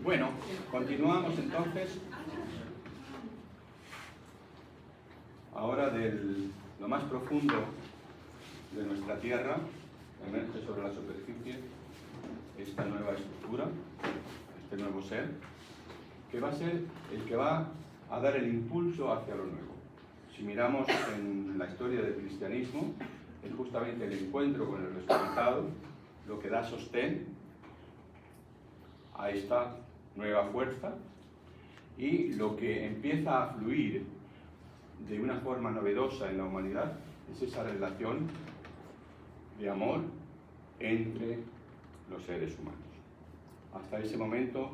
Bueno, continuamos entonces ahora de lo más profundo de nuestra Tierra. Emerge sobre la superficie esta nueva estructura, este nuevo ser, que va a ser el que va a dar el impulso hacia lo nuevo. Si miramos en la historia del cristianismo, es justamente el encuentro con el resucitado lo que da sostén a esta nueva fuerza, y lo que empieza a fluir de una forma novedosa en la humanidad es esa relación de amor entre los seres humanos. Hasta ese momento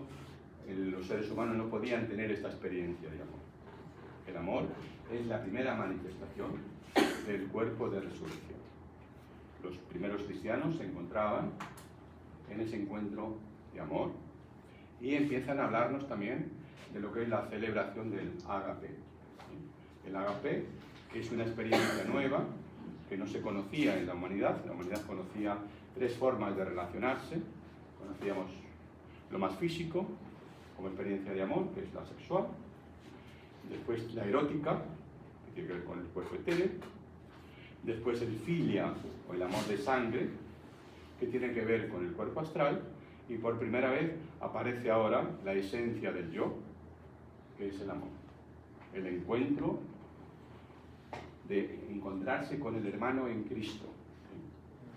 los seres humanos no podían tener esta experiencia de amor. El amor es la primera manifestación del cuerpo de resurrección. Los primeros cristianos se encontraban en ese encuentro de amor y empiezan a hablarnos también de lo que es la celebración del ágape. El ágape, que es una experiencia nueva que no se conocía en la humanidad. La humanidad conocía tres formas de relacionarse. Conocíamos lo más físico, como experiencia de amor, que es la sexual. Después la erótica, que tiene que ver con el cuerpo etéreo. Después el filia, o el amor de sangre, que tiene que ver con el cuerpo astral. Y por primera vez aparece ahora la esencia del yo, que es el amor. El encuentro de encontrarse con el hermano en Cristo.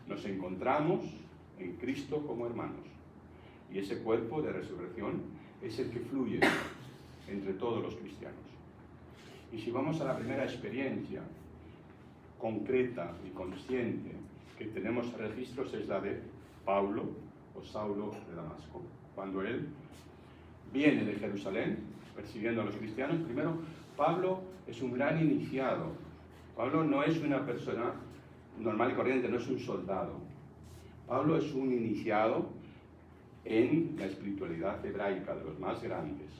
Nos encontramos en Cristo como hermanos. Y ese cuerpo de resurrección es el que fluye entre todos los cristianos. Y si vamos a la primera experiencia concreta y consciente que tenemos registros, es la de Pablo o Saulo de Damasco. Cuando él viene de Jerusalén persiguiendo a los cristianos, primero, Pablo es un gran iniciado. Pablo no es una persona normal y corriente, no es un soldado. Pablo es un iniciado en la espiritualidad hebraica, de los más grandes.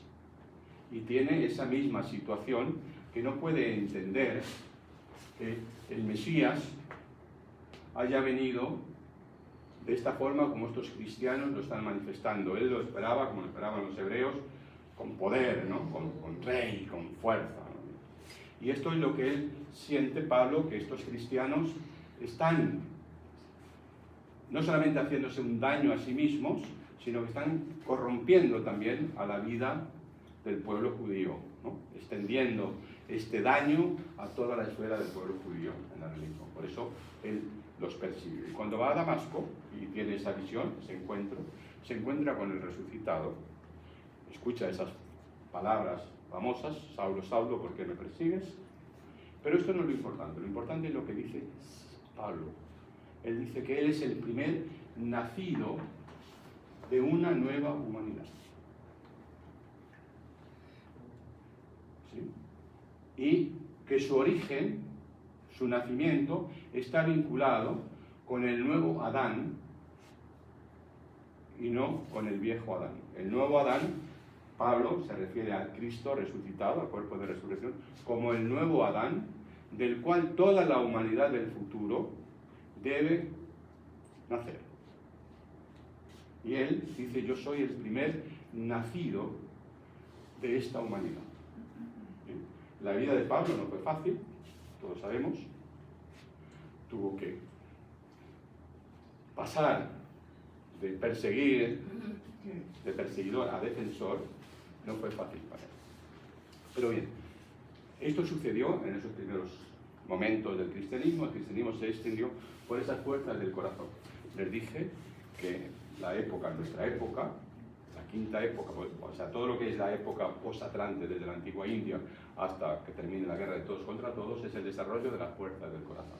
Y tiene esa misma situación que no puede entender que el Mesías haya venido de esta forma como estos cristianos lo están manifestando. Él lo esperaba, como lo esperaban los hebreos, con poder, ¿no? con rey, con fuerza, ¿no? Y esto es lo que él siente, Pablo, que estos cristianos están no solamente haciéndose un daño a sí mismos, sino que están corrompiendo también a la vida del pueblo judío, ¿no? Extendiendo este daño a toda la esfera del pueblo judío en la religión. Por eso él los persigue. Y cuando va a Damasco y tiene esa visión, ese encuentro, se encuentra con el resucitado, escucha esas palabras famosas: Saulo, Saulo, ¿por qué me persigues? Pero esto no es lo importante es lo que dice Pablo. Él dice que él es el primer nacido de una nueva humanidad. ¿Sí? Y que su origen, su nacimiento, está vinculado con el nuevo Adán y no con el viejo Adán. El nuevo Adán, Pablo se refiere a Cristo resucitado, al cuerpo de resurrección, como el nuevo Adán, del cual toda la humanidad del futuro debe nacer. Y él dice: yo soy el primer nacido de esta humanidad. ¿Sí? La vida de Pablo no fue fácil, todos sabemos. Tuvo que pasar de perseguidor a defensor. No fue fácil para él. Pero bien, esto sucedió en esos primeros momentos del cristianismo. El cristianismo se extendió por esas fuerzas del corazón. Les dije que la época, nuestra época, la quinta época, o sea, todo lo que es la época post-atlante, desde la antigua India hasta que termine la guerra de todos contra todos, es el desarrollo de las fuerzas del corazón.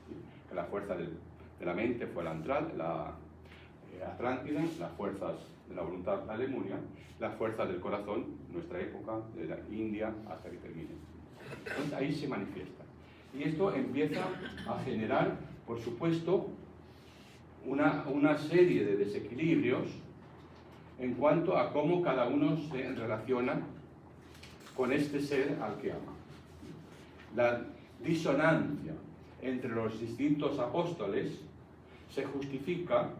¿Sí? Que la fuerza de la mente fue la Atlántida, las fuerzas de la voluntad, la Lemuria, las fuerzas del corazón, nuestra época, de la India hasta que termine. Entonces ahí se manifiesta. Y esto empieza a generar, por supuesto, una serie de desequilibrios en cuanto a cómo cada uno se relaciona con este ser al que ama. La disonancia entre los distintos apóstoles se justifica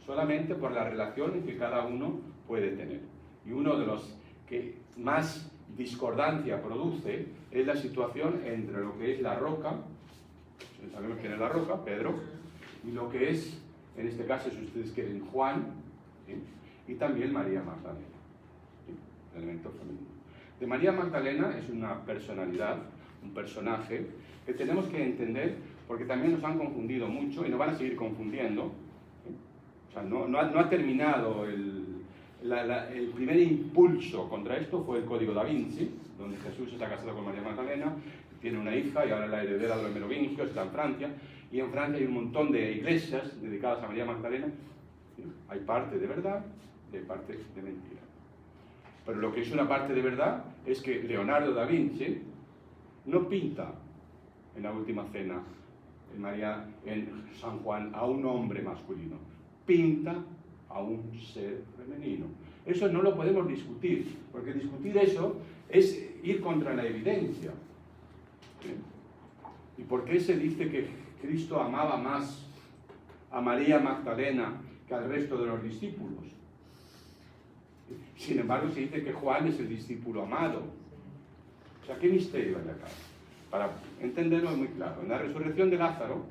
solamente por la relación que cada uno puede tener. Y uno de los que más discordancia produce es la situación entre lo que es la roca, sabemos quién es la roca, Pedro, y lo que es, en este caso, si ustedes quieren, Juan, ¿sí? Y también María Magdalena, ¿sí? El elemento femenino. De María Magdalena es una personalidad, un personaje que tenemos que entender porque también nos han confundido mucho y nos van a seguir confundiendo. ¿Sí? O sea, no ha terminado el primer impulso contra esto fue el Código da Vinci, donde Jesús está casado con María Magdalena, tiene una hija y ahora la heredera de los merovingios, está en Francia, y en Francia hay un montón de iglesias dedicadas a María Magdalena. Hay parte de verdad y hay parte de mentira. Pero lo que es una parte de verdad es que Leonardo da Vinci no pinta en la Última Cena en San Juan a un hombre masculino, pinta a un ser femenino. Eso no lo podemos discutir, porque discutir eso es ir contra la evidencia. ¿Sí? ¿Y por qué se dice que Cristo amaba más a María Magdalena que al resto de los discípulos? Sin embargo, se dice que Juan es el discípulo amado. O sea, ¿qué misterio hay acá? Para entenderlo es muy claro. En la resurrección de Lázaro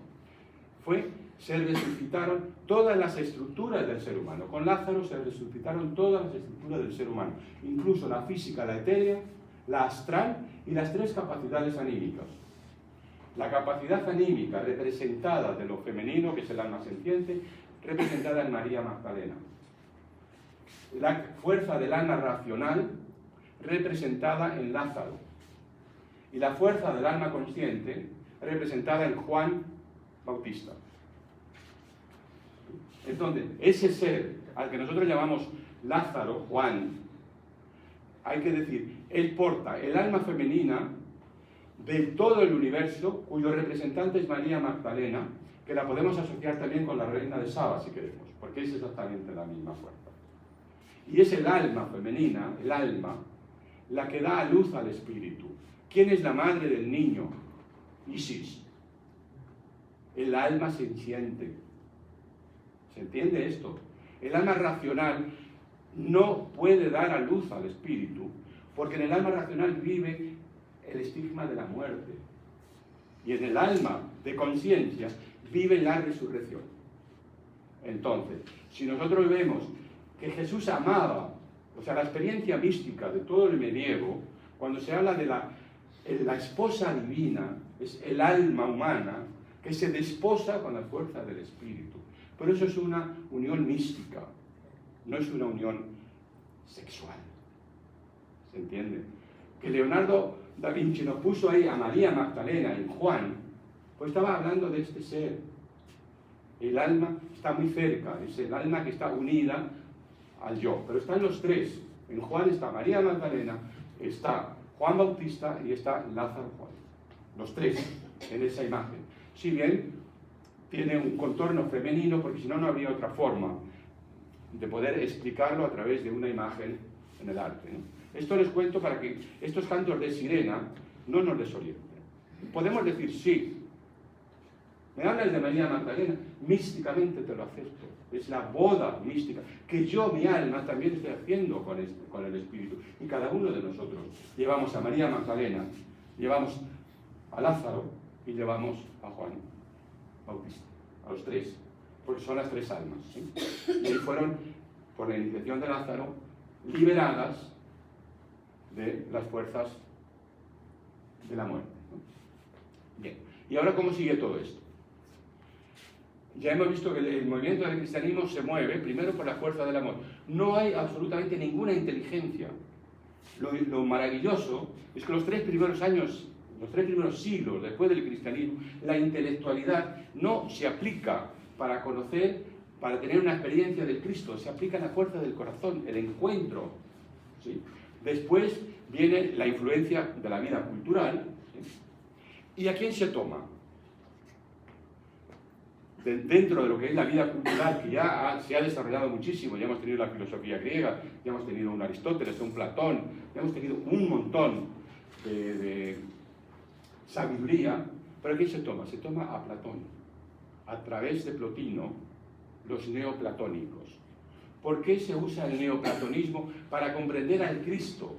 se resucitaron todas las estructuras del ser humano. Con Lázaro se resucitaron todas las estructuras del ser humano, incluso la física, la etérea, la astral y las tres capacidades anímicas. La capacidad anímica representada de lo femenino, que es el alma sintiente, representada en María Magdalena. La fuerza del alma racional, representada en Lázaro. Y la fuerza del alma consciente, representada en Juan Bautista. Entonces, ese ser al que nosotros llamamos Lázaro, Juan, hay que decir, él porta el alma femenina de todo el universo, cuyo representante es María Magdalena, que la podemos asociar también con la reina de Saba, si queremos, porque es exactamente la misma fuerza. Y es el alma femenina, el alma, la que da a luz al espíritu. ¿Quién es la madre del niño? Isis. El alma sintiente. ¿Se entiende esto? El alma racional no puede dar a luz al espíritu, porque en el alma racional vive el estigma de la muerte. Y en el alma de conciencia vive la resurrección. Entonces, si nosotros vemos que Jesús amaba, o sea, la experiencia mística de todo el medievo, cuando se habla de la esposa divina, es el alma humana que se desposa con la fuerza del espíritu. Pero eso es una unión mística, no es una unión sexual. ¿Se entiende? Que Leonardo da Vinci nos puso ahí a María Magdalena en Juan, pues estaba hablando de este ser. El alma está muy cerca, es el alma que está unida al yo, pero están los tres. En Juan está María Magdalena, está Juan Bautista y está Lázaro Juan. Los tres en esa imagen. Si bien tiene un contorno femenino, porque si no, no habría otra forma de poder explicarlo a través de una imagen en el arte, ¿no? Esto les cuento para que estos cantos de sirena no nos desorienten. Podemos decir sí. Me hablas de María Magdalena, místicamente te lo acepto. Es la boda mística que yo, mi alma, también estoy haciendo con el Espíritu. Y cada uno de nosotros llevamos a María Magdalena, llevamos a Lázaro y llevamos a Juan Bautista, a los tres, porque son las tres almas, ¿sí? Y ahí fueron, por la iniciación de Lázaro, liberadas de las fuerzas de la muerte, ¿no? Bien, ¿y ahora cómo sigue todo esto? Ya hemos visto que el movimiento del cristianismo se mueve primero por la fuerza del amor. No hay absolutamente ninguna inteligencia. Lo maravilloso es que los tres primeros años, los tres primeros siglos después del cristianismo, la intelectualidad no se aplica para conocer, para tener una experiencia del Cristo, se aplica la fuerza del corazón, el encuentro, ¿sí? Después viene la influencia de la vida cultural, ¿sí? ¿Y a quién se toma? Dentro de lo que es la vida cultural, que ya se ha desarrollado muchísimo, ya hemos tenido la filosofía griega, ya hemos tenido un Aristóteles, un Platón, ya hemos tenido un montón de sabiduría, pero ¿a quién se toma? Se toma a Platón, a través de Plotino, los neoplatónicos. ¿Por qué se usa el neoplatonismo para comprender al Cristo?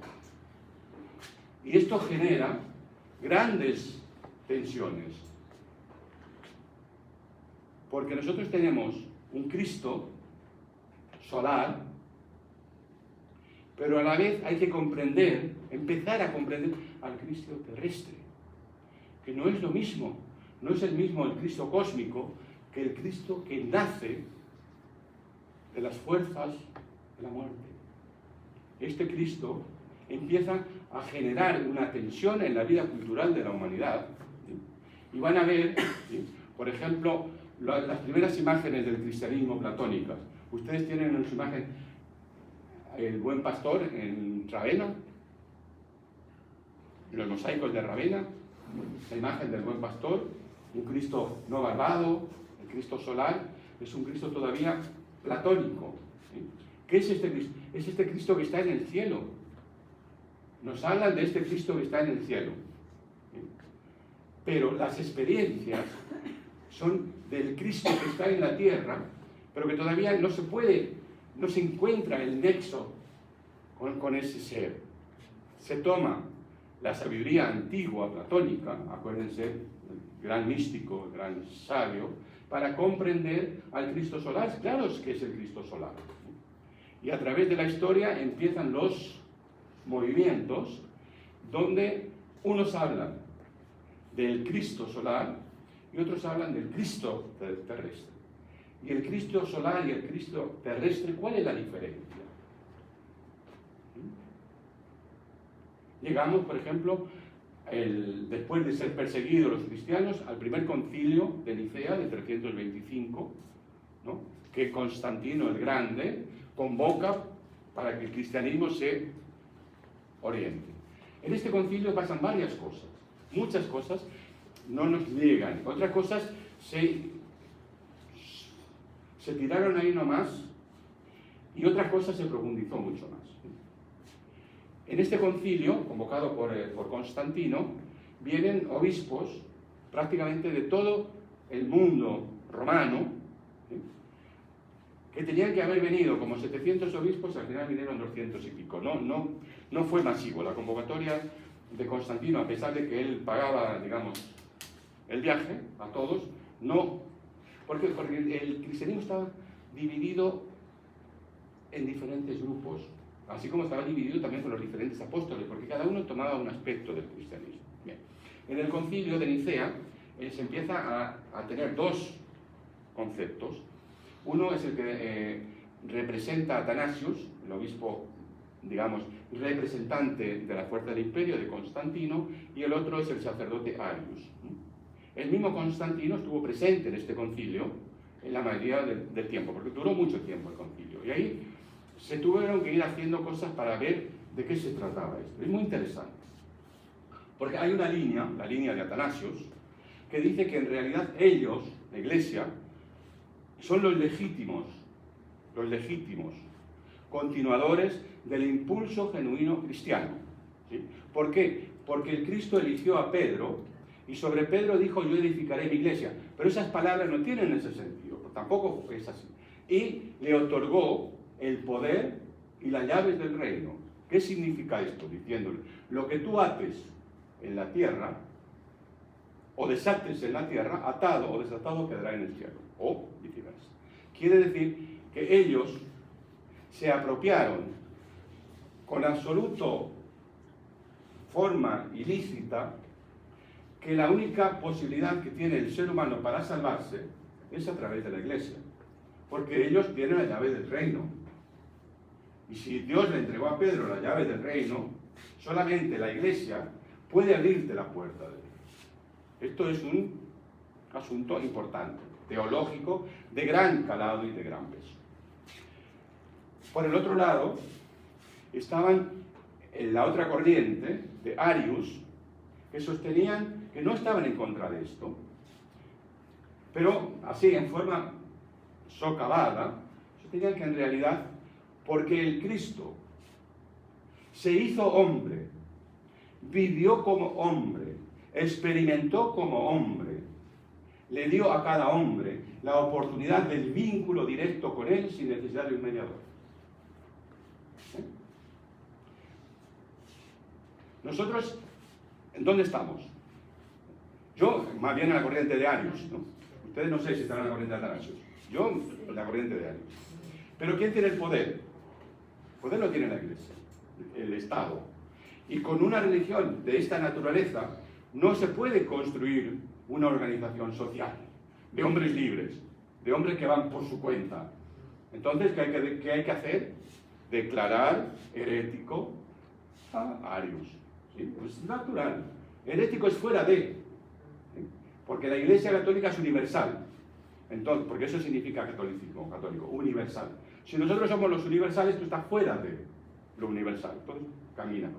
Y esto genera grandes tensiones. Porque nosotros tenemos un Cristo solar, pero a la vez hay que comprender, empezar a comprender al Cristo terrestre, que no es lo mismo, no es el mismo el Cristo cósmico que el Cristo que nace de las fuerzas de la muerte. Este Cristo empieza a generar una tensión en la vida cultural de la humanidad, ¿sí? Y van a ver, ¿sí?, por ejemplo, las primeras imágenes del cristianismo platónicas. Ustedes tienen en su imagen el buen pastor en Ravenna, los mosaicos de Ravenna, la imagen del buen pastor, un Cristo no barbado, el Cristo solar, es un Cristo todavía platónico, ¿sí? ¿Qué es este Cristo? Es este Cristo que está en el cielo. Nos hablan de este Cristo que está en el cielo, ¿sí? Pero las experiencias son del Cristo que está en la tierra, pero que todavía no se encuentra el nexo con ese ser. Se toma la sabiduría antigua platónica, acuérdense, el gran místico, el gran sabio, para comprender al Cristo solar. Claro que es el Cristo solar. Y a través de la historia empiezan los movimientos donde unos hablan del Cristo solar y otros hablan del Cristo terrestre. Y el Cristo solar y el Cristo terrestre, ¿cuál es la diferencia? Llegamos, por ejemplo, después de ser perseguidos los cristianos, al primer concilio de Nicea de 325, ¿no?, que Constantino el Grande convoca para que el cristianismo se oriente. En este concilio pasan varias cosas, muchas cosas no nos llegan, otras cosas se tiraron ahí nomás y otras cosas se profundizó mucho más. En este concilio, convocado por Constantino, vienen obispos prácticamente de todo el mundo romano, ¿sí?, que tenían que haber venido como 700 obispos, al final vinieron 200 y pico. No fue masivo. La convocatoria de Constantino, a pesar de que él pagaba, digamos, el viaje a todos, no, porque el cristianismo estaba dividido en diferentes grupos, así como estaba dividido también por los diferentes apóstoles, porque cada uno tomaba un aspecto del cristianismo. Bien. En el concilio de Nicea se empieza a tener dos conceptos. Uno es el que representa a Atanasius, el obispo, digamos, representante de la fuerza del imperio de Constantino, y el otro es el sacerdote Arius. El mismo Constantino estuvo presente en este concilio en la mayoría del tiempo, porque duró mucho tiempo el concilio, y ahí se tuvieron que ir haciendo cosas para ver de qué se trataba esto. Es muy interesante, porque hay una línea, la línea de Atanasius, que dice que en realidad ellos, la Iglesia, son los legítimos continuadores del impulso genuino cristiano, ¿sí? ¿Por qué? Porque el Cristo eligió a Pedro y sobre Pedro dijo: yo edificaré mi iglesia, pero esas palabras no tienen ese sentido, tampoco es así, y le otorgó el poder y las llaves del reino. ¿Qué significa esto? Diciéndole: lo que tú ates en la tierra o desates en la tierra, atado o desatado quedará en el cielo, o viceversa. Quiere decir que ellos se apropiaron con absoluta forma ilícita que la única posibilidad que tiene el ser humano para salvarse es a través de la Iglesia, porque ellos tienen la llave del reino. Y si Dios le entregó a Pedro la llave del reino, solamente la Iglesia puede abrirte la puerta de Dios. Esto es un asunto importante, teológico, de gran calado y de gran peso. Por el otro lado, estaban en la otra corriente de Arius, que sostenían que no estaban en contra de esto, pero así, en forma socavada, sostenían que en realidad, porque el Cristo se hizo hombre, vivió como hombre, experimentó como hombre, le dio a cada hombre la oportunidad del vínculo directo con él sin necesidad de un mediador. Nosotros, ¿en dónde estamos? Yo, más bien en la corriente de Arius, ¿no? Ustedes no sé si están en la corriente de Arius. Yo, en la corriente de Arius. Pero ¿quién tiene el poder? El poder lo tiene la Iglesia, el Estado. Y con una religión de esta naturaleza no se puede construir una organización social de hombres libres, de hombres que van por su cuenta. Entonces, ¿qué hay que hacer? Declarar herético a Arius. ¿Sí? Pues es natural. Herético es fuera de. ¿Sí? Porque la Iglesia Católica es universal. Entonces, porque eso significa catolicismo católico, universal. Si nosotros somos los universales, tú estás fuera de lo universal. Entonces, camina.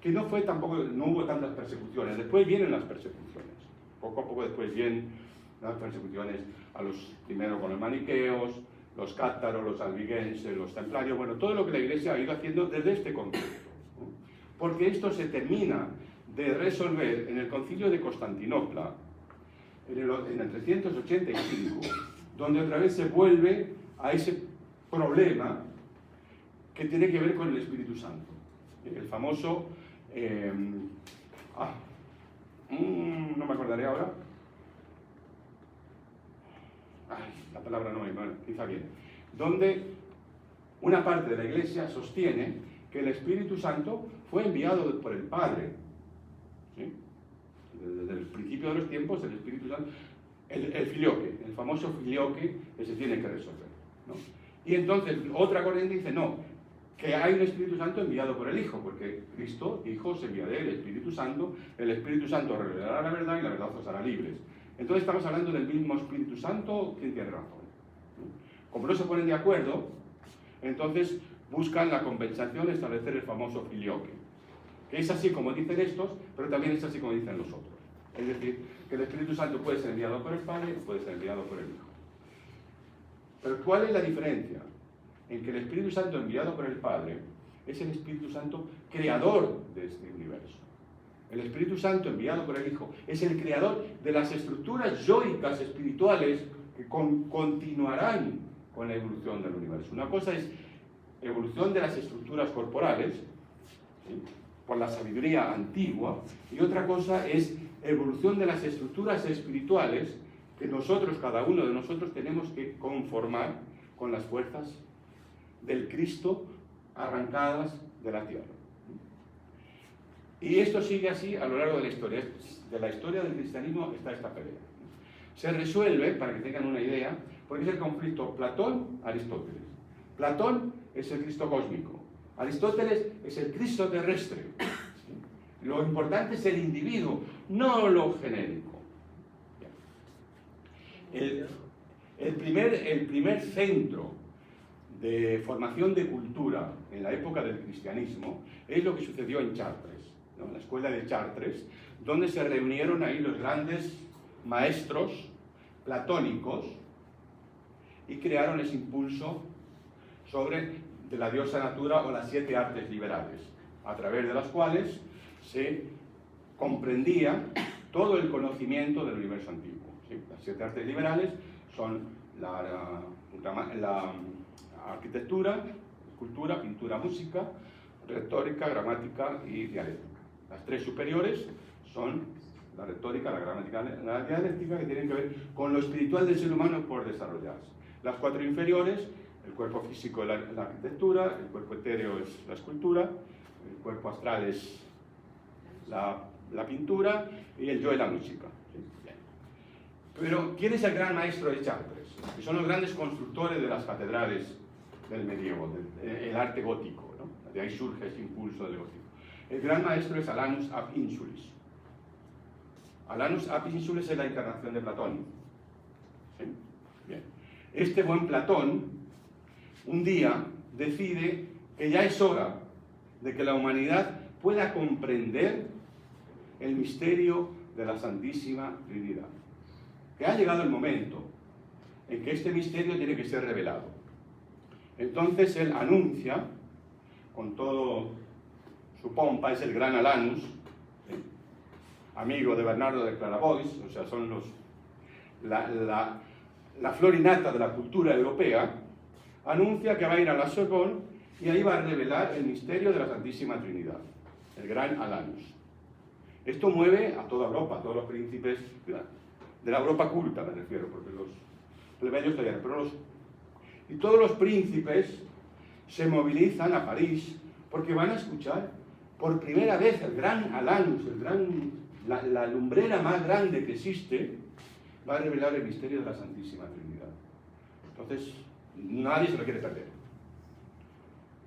Que no hubo tantas persecuciones. Después vienen las persecuciones. Poco a poco después vienen las persecuciones primero con los maniqueos, los cátaros, los albigenses, los templarios, bueno, todo lo que la Iglesia ha ido haciendo desde este contexto. ¿No? Porque esto se termina de resolver en el Concilio de Constantinopla, en el 385, donde otra vez se vuelve a ese problema que tiene que ver con el Espíritu Santo. El famoso... no me acordaré ahora. La palabra no me quizá bien. Donde una parte de la Iglesia sostiene que el Espíritu Santo fue enviado por el Padre. ¿Sí? Desde el principio de los tiempos, el Espíritu Santo, el filioque, el famoso filioque que se tiene que resolver, ¿no? Y entonces otra corriente dice, no, que hay un Espíritu Santo enviado por el Hijo, porque Cristo dijo, se enviará el Espíritu Santo revelará la verdad y la verdad os hará libres. Entonces estamos hablando del mismo Espíritu Santo. ¿Quién tiene razón? Como no se ponen de acuerdo, entonces buscan la compensación, establecer el famoso filioque, que es así como dicen estos, pero también es así como dicen los otros. Es decir, que el Espíritu Santo puede ser enviado por el Padre y puede ser enviado por el Hijo. Pero ¿cuál es la diferencia? En que el Espíritu Santo enviado por el Padre es el Espíritu Santo creador de este universo. El Espíritu Santo enviado por el Hijo es el creador de las estructuras yoicas espirituales que continuarán con la evolución del universo. Una cosa es evolución de las estructuras corporales, ¿sí?, por la sabiduría antigua, y otra cosa es evolución de las estructuras espirituales que nosotros, cada uno de nosotros, tenemos que conformar con las fuerzas del Cristo arrancadas de la tierra. Y esto sigue así a lo largo de la historia. De la historia del cristianismo está esta pelea. Se resuelve, para que tengan una idea, porque es el conflicto Platón-Aristóteles. Platón es el Cristo cósmico. Aristóteles es el Cristo terrestre. ¿Sí? Lo importante es el individuo, no lo genérico. El primer centro de formación de cultura en la época del cristianismo es lo que sucedió en Chartres, ¿no? La escuela de Chartres, donde se reunieron ahí los grandes maestros platónicos y crearon ese impulso de la diosa natura o las 7 artes liberales, a través de las cuales se comprendía todo el conocimiento del universo antiguo. ¿Sí? Las 7 artes liberales son la arquitectura, escultura, pintura, música, retórica, gramática y dialéctica. Las 3 superiores son la retórica, la gramática, la dialéctica, que tienen que ver con lo espiritual del ser humano por desarrollarse. Las 4 inferiores, el cuerpo físico es la arquitectura, el cuerpo etéreo es la escultura, el cuerpo astral es la pintura y el yo es la música. ¿Sí? Bien. Pero, ¿quién es el gran maestro de Chartres? Que son los grandes constructores de las catedrales del medievo, del arte gótico, ¿no? De ahí surge ese impulso del gótico. El gran maestro es Alanus ab Insulis. Alanus ab Insulis es la encarnación de Platón. ¿Sí? Bien. Este buen Platón, un día, decide que ya es hora de que la humanidad pueda comprender el misterio de la Santísima Trinidad. Que ha llegado el momento en que este misterio tiene que ser revelado. Entonces él anuncia, con todo su pompa, es el gran Alanus, amigo de Bernardo de Clarabois, o sea, son la flor innata de la cultura europea, anuncia que va a ir a la Sorbonne y ahí va a revelar el misterio de la Santísima Trinidad, el gran Alanus. Esto mueve a toda Europa, a todos los príncipes de la Europa culta, me refiero, porque los plebeyos todavía, pero y todos los príncipes se movilizan a París porque van a escuchar por primera vez el gran Alanus, la lumbrera más grande que existe, va a revelar el misterio de la Santísima Trinidad. Entonces, nadie se lo quiere perder.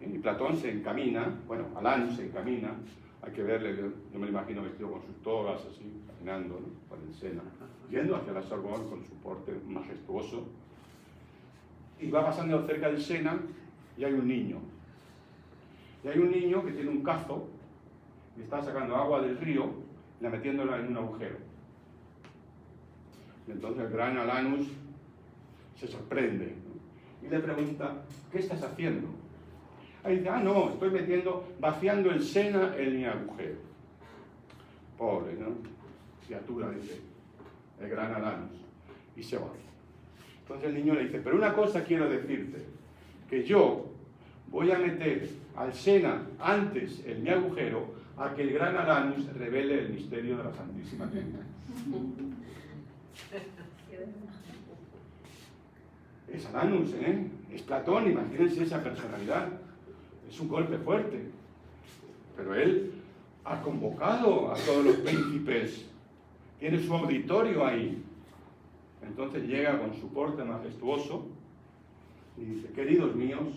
Y Platón se encamina, bueno, Alanus se encamina, hay que verle, yo me lo imagino vestido con sus togas, así, caminando, ¿no?, por el Sena, yendo hacia la Sorbonne con su porte majestuoso, y va pasando cerca del Sena y hay un niño. Y hay un niño que tiene un cazo y está sacando agua del río y la metiéndola en un agujero. Y entonces el gran Alanus se sorprende, ¿no?, y le pregunta, ¿qué estás haciendo? Ahí dice, no, estoy vaciando el Sena en mi agujero. Pobre, ¿no?, criatura, dice el gran Alanus, y se va. Entonces el niño le dice, pero una cosa quiero decirte, que yo voy a meter al Sena antes en mi agujero a que el gran Alanus revele el misterio de la Santísima Trinidad. Es Alanus, es Platón, imagínense esa personalidad. Es un golpe fuerte. Pero él ha convocado a todos los príncipes, tiene su auditorio ahí. Entonces llega con su porte majestuoso y dice, queridos míos,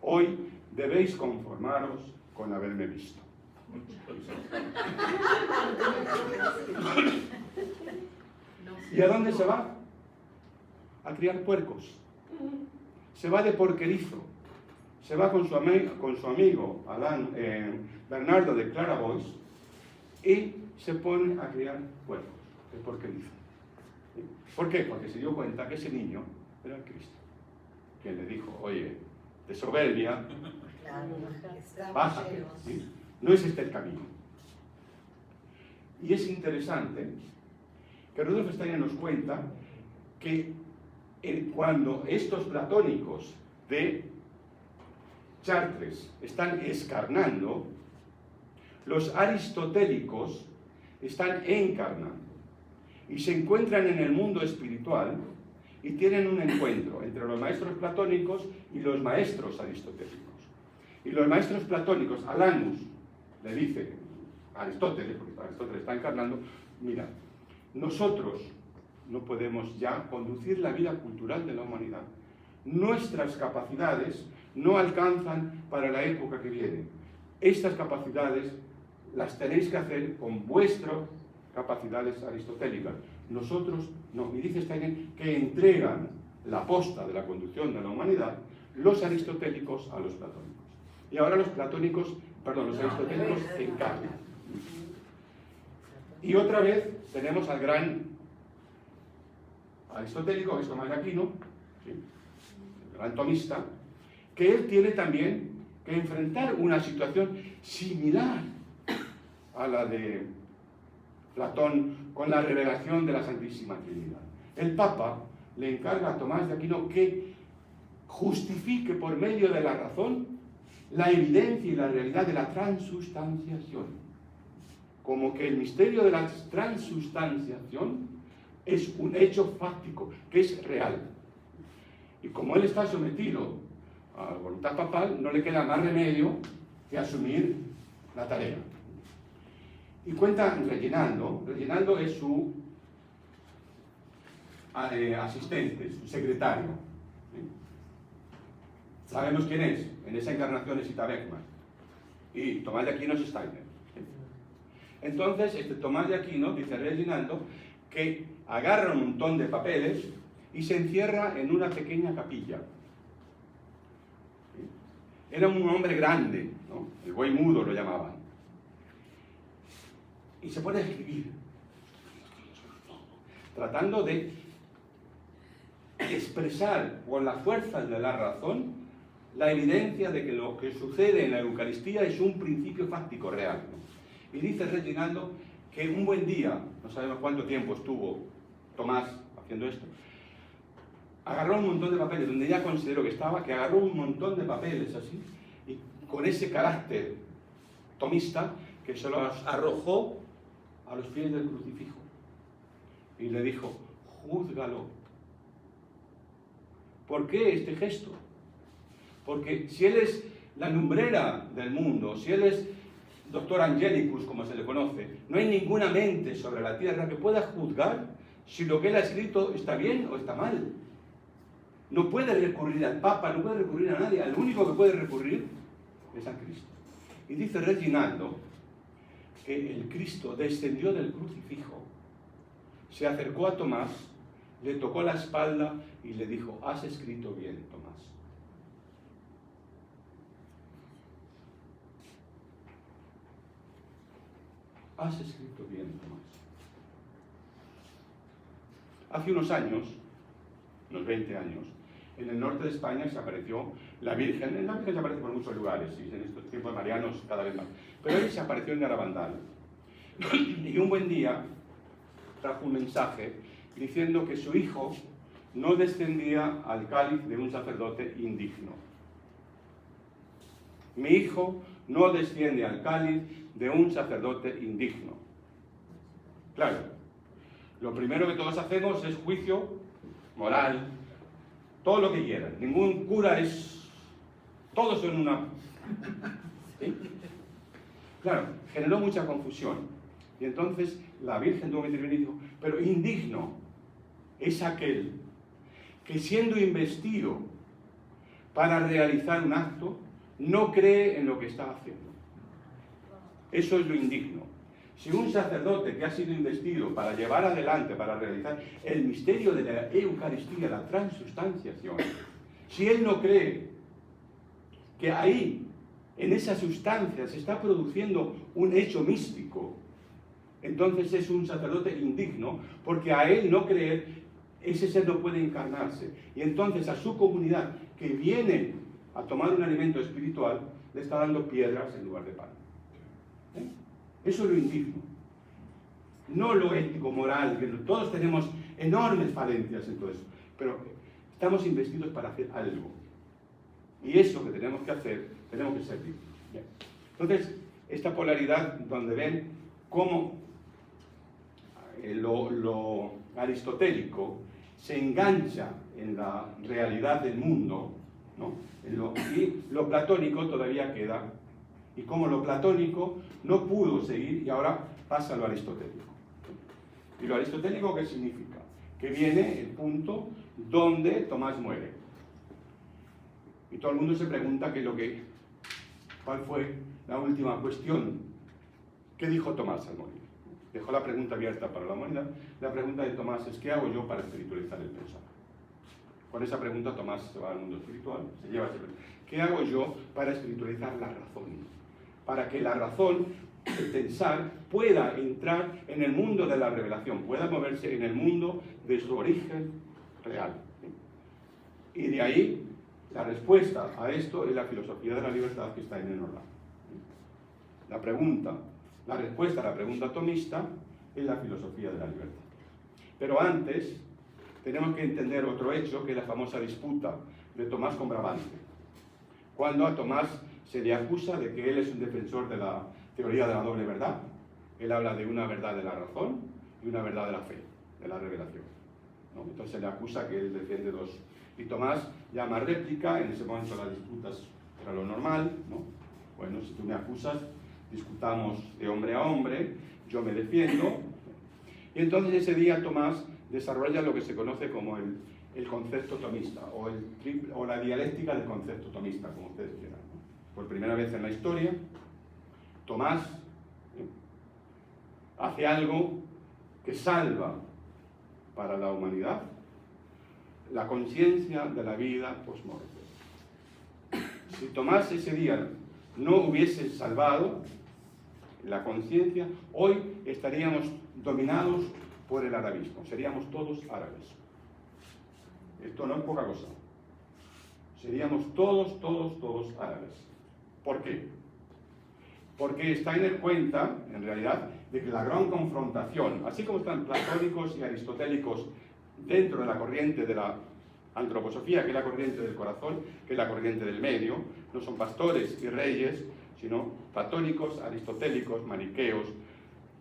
hoy debéis conformaros con haberme visto. ¿Y a dónde se va? A criar puercos. Se va de porquerizo. Se va con su amigo Bernardo de Clarabois y se pone a criar puercos de porquerizo. ¿Sí? ¿Por qué? Porque se dio cuenta que ese niño era el Cristo, quien le dijo, oye, de soberbia, bájate, ¿sí? No es este el camino. Y es interesante que Rudolf Steiner nos cuenta que cuando estos platónicos de Chartres están escarnando, los aristotélicos están encarnando y se encuentran en el mundo espiritual y tienen un encuentro entre los maestros platónicos y los maestros aristotélicos. Y los maestros platónicos, Alanus le dice a Aristóteles, porque Aristóteles está encarnando, mira, nosotros no podemos ya conducir la vida cultural de la humanidad. Nuestras capacidades no alcanzan para la época que viene. Estas capacidades las tenéis que hacer con vuestras capacidades aristotélicas. Nosotros no. Y dice Steiner que entregan la posta de la conducción de la humanidad los aristotélicos a los platónicos. Y ahora los aristotélicos encarnan. Y otra vez tenemos al gran aristotélico, que es Tomás de Aquino, ¿sí?, el gran tomista, que él tiene también que enfrentar una situación similar a la de Platón con la revelación de la Santísima Trinidad. El Papa le encarga a Tomás de Aquino que justifique por medio de la razón la evidencia y la realidad de la transustanciación. Como que el misterio de la transustanciación es un hecho fáctico, que es real. Y como él está sometido a la voluntad papal, no le queda más remedio que asumir la tarea. Y cuenta Reginaldo. Reginaldo es su asistente, su secretario. ¿Sí? Sabemos quién es. En esa encarnación es Ita Beckmann. Y Tomás de Aquino es Steiner. ¿Sí? Entonces, Tomás de Aquino, dice Reginaldo, que agarra un montón de papeles y se encierra en una pequeña capilla. ¿Sí? Era un hombre grande, ¿no? El buey mudo lo llamaban. Y se pone a escribir, tratando de expresar con las fuerzas de la razón la evidencia de que lo que sucede en la Eucaristía es un principio fáctico real, ¿no? Y dice Reginaldo que un buen día, no sabemos cuánto tiempo estuvo Tomás haciendo esto, agarró un montón de papeles, donde ya considero que estaba, que agarró un montón de papeles así, y con ese carácter tomista, que se los arrojó a los pies del crucifijo. Y le dijo, júzgalo. ¿Por qué este gesto? Porque si él es la lumbrera del mundo, si él es doctor Angelicus, como se le conoce, no hay ninguna mente sobre la tierra que pueda juzgar si lo que él ha escrito está bien o está mal. No puede recurrir al Papa, no puede recurrir a nadie, al único que puede recurrir es a Cristo. Y dice Reginaldo que el Cristo descendió del crucifijo, se acercó a Tomás, le tocó la espalda y le dijo, has escrito bien, Tomás. Has escrito bien, Tomás. Hace unos años, unos 20 años, en el norte de España se apareció la Virgen. La Virgen se aparece por muchos lugares, y en estos tiempos marianos cada vez más. Pero hoy se apareció en Garabandal. Y un buen día trajo un mensaje diciendo que su hijo no descendía al cáliz de un sacerdote indigno. Mi hijo no desciende al cáliz de un sacerdote indigno. Claro, lo primero que todos hacemos es juicio moral, todo lo que quieran. Ningún cura es... Todos son una... ¿Sí? Claro, generó mucha confusión. Y entonces la Virgen tuvo que intervenir y dijo, pero indigno es aquel que siendo investido para realizar un acto, no cree en lo que está haciendo. Eso es lo indigno. Si un sacerdote que ha sido investido para llevar adelante, para realizar el misterio de la Eucaristía, la transustanciación, si él no cree que ahí, en esa sustancia, se está produciendo un hecho místico, entonces es un sacerdote indigno, porque a él no creer, ese ser no puede encarnarse. Y entonces a su comunidad, que viene a tomar un alimento espiritual, le está dando piedras en lugar de pan. Eso es lo indigno. No lo ético, moral, que todos tenemos enormes falencias en todo eso. Pero estamos investidos para hacer algo. Y eso que tenemos que hacer, tenemos que ser dignos. Bien. Entonces, esta polaridad donde ven cómo lo aristotélico se engancha en la realidad del mundo, ¿no? Y lo platónico todavía queda. Y como lo platónico no pudo seguir y ahora pasa a lo aristotélico. ¿Y lo aristotélico qué significa? Que viene el punto donde Tomás muere. Y todo el mundo se pregunta cuál fue la última cuestión. ¿Qué dijo Tomás al morir? Dejó la pregunta abierta para la humanidad. La pregunta de Tomás es, ¿qué hago yo para espiritualizar el pensar? Con esa pregunta Tomás se va al mundo espiritual, se lleva esa pregunta. ¿Qué hago yo para espiritualizar la razón? Para que la razón, el pensar, pueda entrar en el mundo de la revelación, pueda moverse en el mundo de su origen real. Y de ahí, la respuesta a esto es la filosofía de la libertad que está en Ennola. La respuesta a la pregunta tomista es la filosofía de la libertad. Pero antes, tenemos que entender otro hecho, que es la famosa disputa de Tomás con Brabante. Cuando a Tomás se le acusa de que él es un defensor de la teoría de la doble verdad. Él habla de una verdad de la razón y una verdad de la fe, de la revelación, ¿no? Entonces se le acusa que él defiende dos. Y Tomás llama réplica, en ese momento las disputas era lo normal, ¿no? Bueno, si tú me acusas, discutamos de hombre a hombre, yo me defiendo. Y entonces ese día Tomás desarrolla lo que se conoce como el concepto tomista, o la dialéctica del concepto tomista, como ustedes quieran, ¿no? Por primera vez en la historia, Tomás hace algo que salva para la humanidad la conciencia de la vida post-mortem. Si Tomás ese día no hubiese salvado la conciencia, hoy estaríamos dominados por el arabismo, seríamos todos árabes. Esto no es poca cosa. Seríamos todos árabes. ¿Por qué? Porque Steiner cuenta, en realidad, de que la gran confrontación, así como están platónicos y aristotélicos dentro de la corriente de la antroposofía, que es la corriente del corazón, que es la corriente del medio. No son pastores y reyes, sino platónicos, aristotélicos, maniqueos,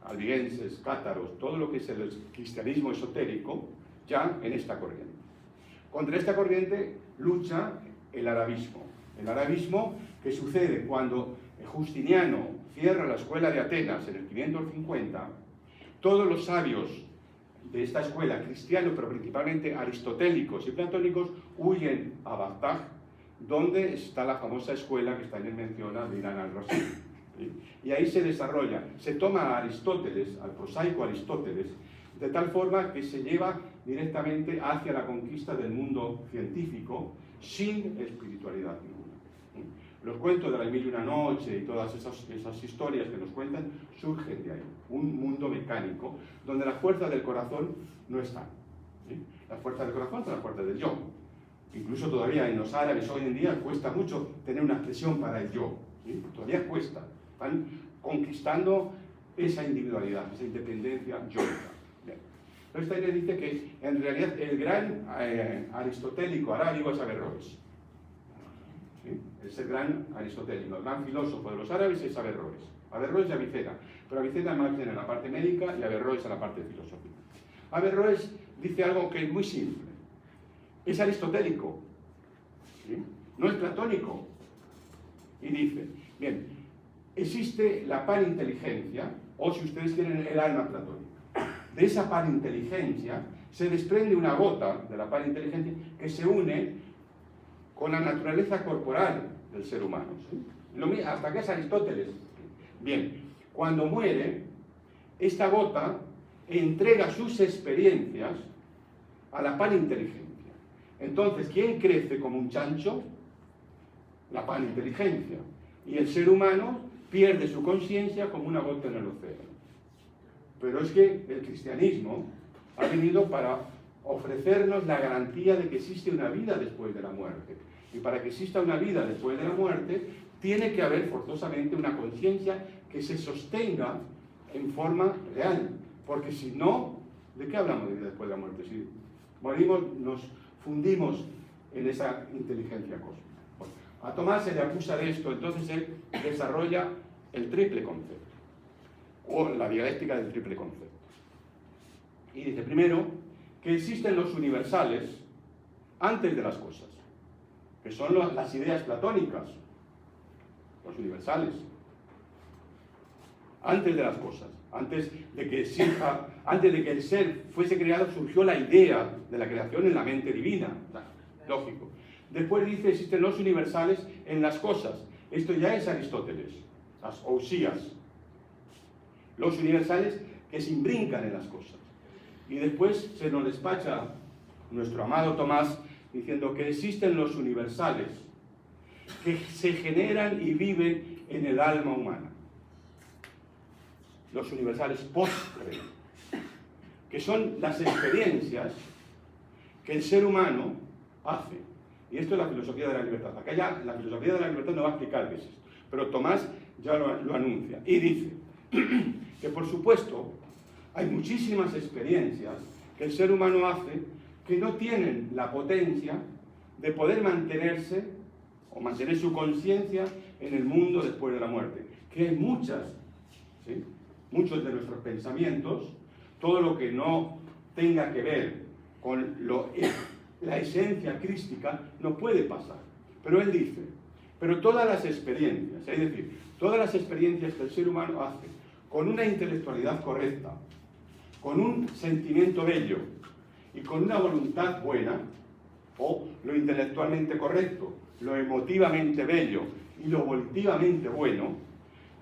albigenses, cátaros, todo lo que es el cristianismo esotérico, ya en esta corriente. Contra esta corriente lucha el arabismo. El arabismo que sucede cuando Justiniano cierra la escuela de Atenas en el 550, todos los sabios de esta escuela, cristianos, pero principalmente aristotélicos y platónicos, huyen a Bagdad, donde está la famosa escuela que también menciona de Irán al-Razi. Y ahí se desarrolla, se toma a Aristóteles, al prosaico Aristóteles, de tal forma que se lleva directamente hacia la conquista del mundo científico sin espiritualidad ninguna. Los cuentos de la Mil y una noche y todas esas historias que nos cuentan surgen de ahí, un mundo mecánico donde las fuerzas del corazón no están. Las fuerzas del corazón son las fuerzas del yo. Incluso todavía en los árabes hoy en día cuesta mucho tener una expresión para el yo. Todavía cuesta. Están conquistando esa individualidad, esa independencia yoica. Entonces Steiner dice que en realidad el gran aristotélico arábigo es Averroes. ¿Sí? Es el gran aristotélico, el gran filósofo de los árabes es Averroes. Averroes y Avicena, pero Avicena más bien en la parte médica y Averroes en la parte filosófica. Averroes dice algo que es muy simple. Es aristotélico, ¿sí? No es platónico. Y dice, bien, existe la parinteligencia, o si ustedes quieren, el alma platónica. De esa parinteligencia se desprende una gota de la parinteligencia que se une con la naturaleza corporal del ser humano. ¿Sí? Hasta que es Aristóteles. Bien, cuando muere, esta gota entrega sus experiencias a la parinteligencia. Entonces, ¿quién crece como un chancho? La parinteligencia. Y el ser humano pierde su conciencia como una gota en el océano. Pero es que el cristianismo ha venido para ofrecernos la garantía de que existe una vida después de la muerte. Y para que exista una vida después de la muerte, tiene que haber forzosamente una conciencia que se sostenga en forma real. Porque si no, ¿de qué hablamos de vida después de la muerte? Si morimos, nos fundimos en esa inteligencia cósmica. Bueno, a Tomás se le acusa de esto, entonces él desarrolla el triple concepto, o la dialéctica del triple concepto. Y dice, primero, que existen los universales antes de las cosas, que son las ideas platónicas, los universales, antes de las cosas, antes de que el ser fuese creado, surgió la idea de la creación en la mente divina, lógico. Después dice, existen los universales en las cosas, esto ya es Aristóteles, las ousías, los universales que se imbrincan en las cosas. Y después se nos despacha nuestro amado Tomás diciendo que existen los universales que se generan y viven en el alma humana. Los universales post-re, que son las experiencias que el ser humano hace. Y esto es la filosofía de la libertad. Acá ya la filosofía de la libertad no va a explicar qué es esto, pero Tomás ya lo anuncia. Y dice que, por supuesto, hay muchísimas experiencias que el ser humano hace que no tienen la potencia de poder mantenerse o mantener su conciencia en el mundo después de la muerte. Que hay muchas, ¿sí? Muchos de nuestros pensamientos, todo lo que no tenga que ver con la esencia crística, no puede pasar. Pero él dice, pero todas las experiencias, es decir, todas las experiencias que el ser humano hace con una intelectualidad correcta, con un sentimiento bello y con una voluntad buena, o lo intelectualmente correcto, lo emotivamente bello y lo volitivamente bueno,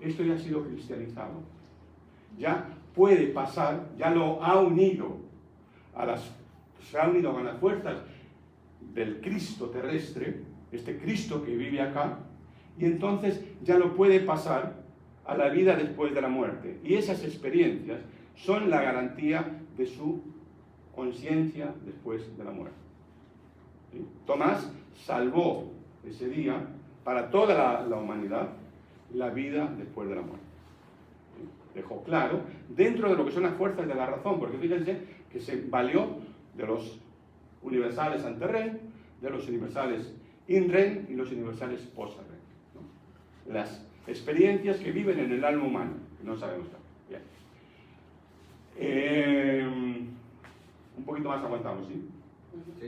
esto ya ha sido cristianizado. Ya puede pasar, ya lo ha unido se ha unido con las fuerzas del Cristo terrestre, este Cristo que vive acá, y entonces ya lo puede pasar a la vida después de la muerte. Y esas experiencias son la garantía de su conciencia después de la muerte. ¿Sí? Tomás salvó ese día para toda la humanidad la vida después de la muerte. ¿Sí? Dejó claro, dentro de lo que son las fuerzas de la razón, porque fíjense que se valió de los universales ante Ren, de los universales in-rem y los universales post-rem, ¿no? Las experiencias que viven en el alma humana, que no sabemos nada. Bien. Un poquito más aguantamos, ¿sí? Sí.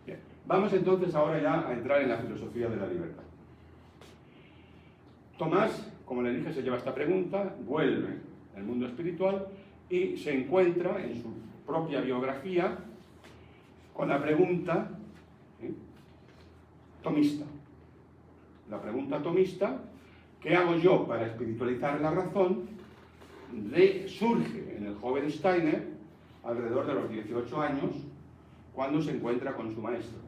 Bien. Vamos entonces ahora ya a entrar en la filosofía de la libertad. Tomás, como le dije, se lleva esta pregunta, vuelve al mundo espiritual y se encuentra en su propia biografía con la pregunta tomista. La pregunta tomista, ¿qué hago yo para espiritualizar la razón? Surge en el joven Steiner alrededor de los 18 años, cuando se encuentra con su maestro,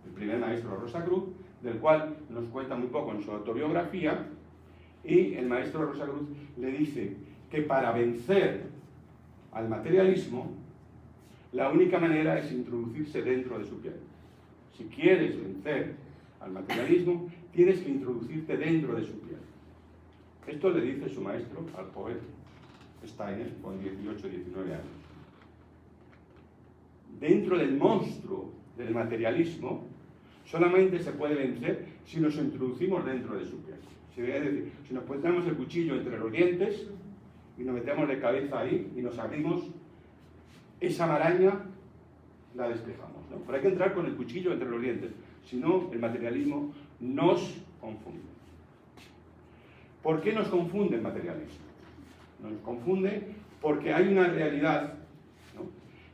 el primer maestro Rosacruz, del cual nos cuenta muy poco en su autobiografía, y el maestro Rosacruz le dice que para vencer al materialismo, la única manera es introducirse dentro de su piel. Si quieres vencer al materialismo, tienes que introducirte dentro de su piel. Esto le dice su maestro al joven Steiner con 18 o 19 años. Dentro del monstruo del materialismo, solamente se puede vencer si nos introducimos dentro de su piel. Es decir, si nos ponemos el cuchillo entre los dientes y nos metemos de cabeza ahí y nos abrimos, esa maraña la despejamos, ¿no? Pero hay que entrar con el cuchillo entre los dientes, si no, el materialismo nos confunde. ¿Por qué nos confunde el materialismo? Nos confunde porque hay una realidad, ¿no?,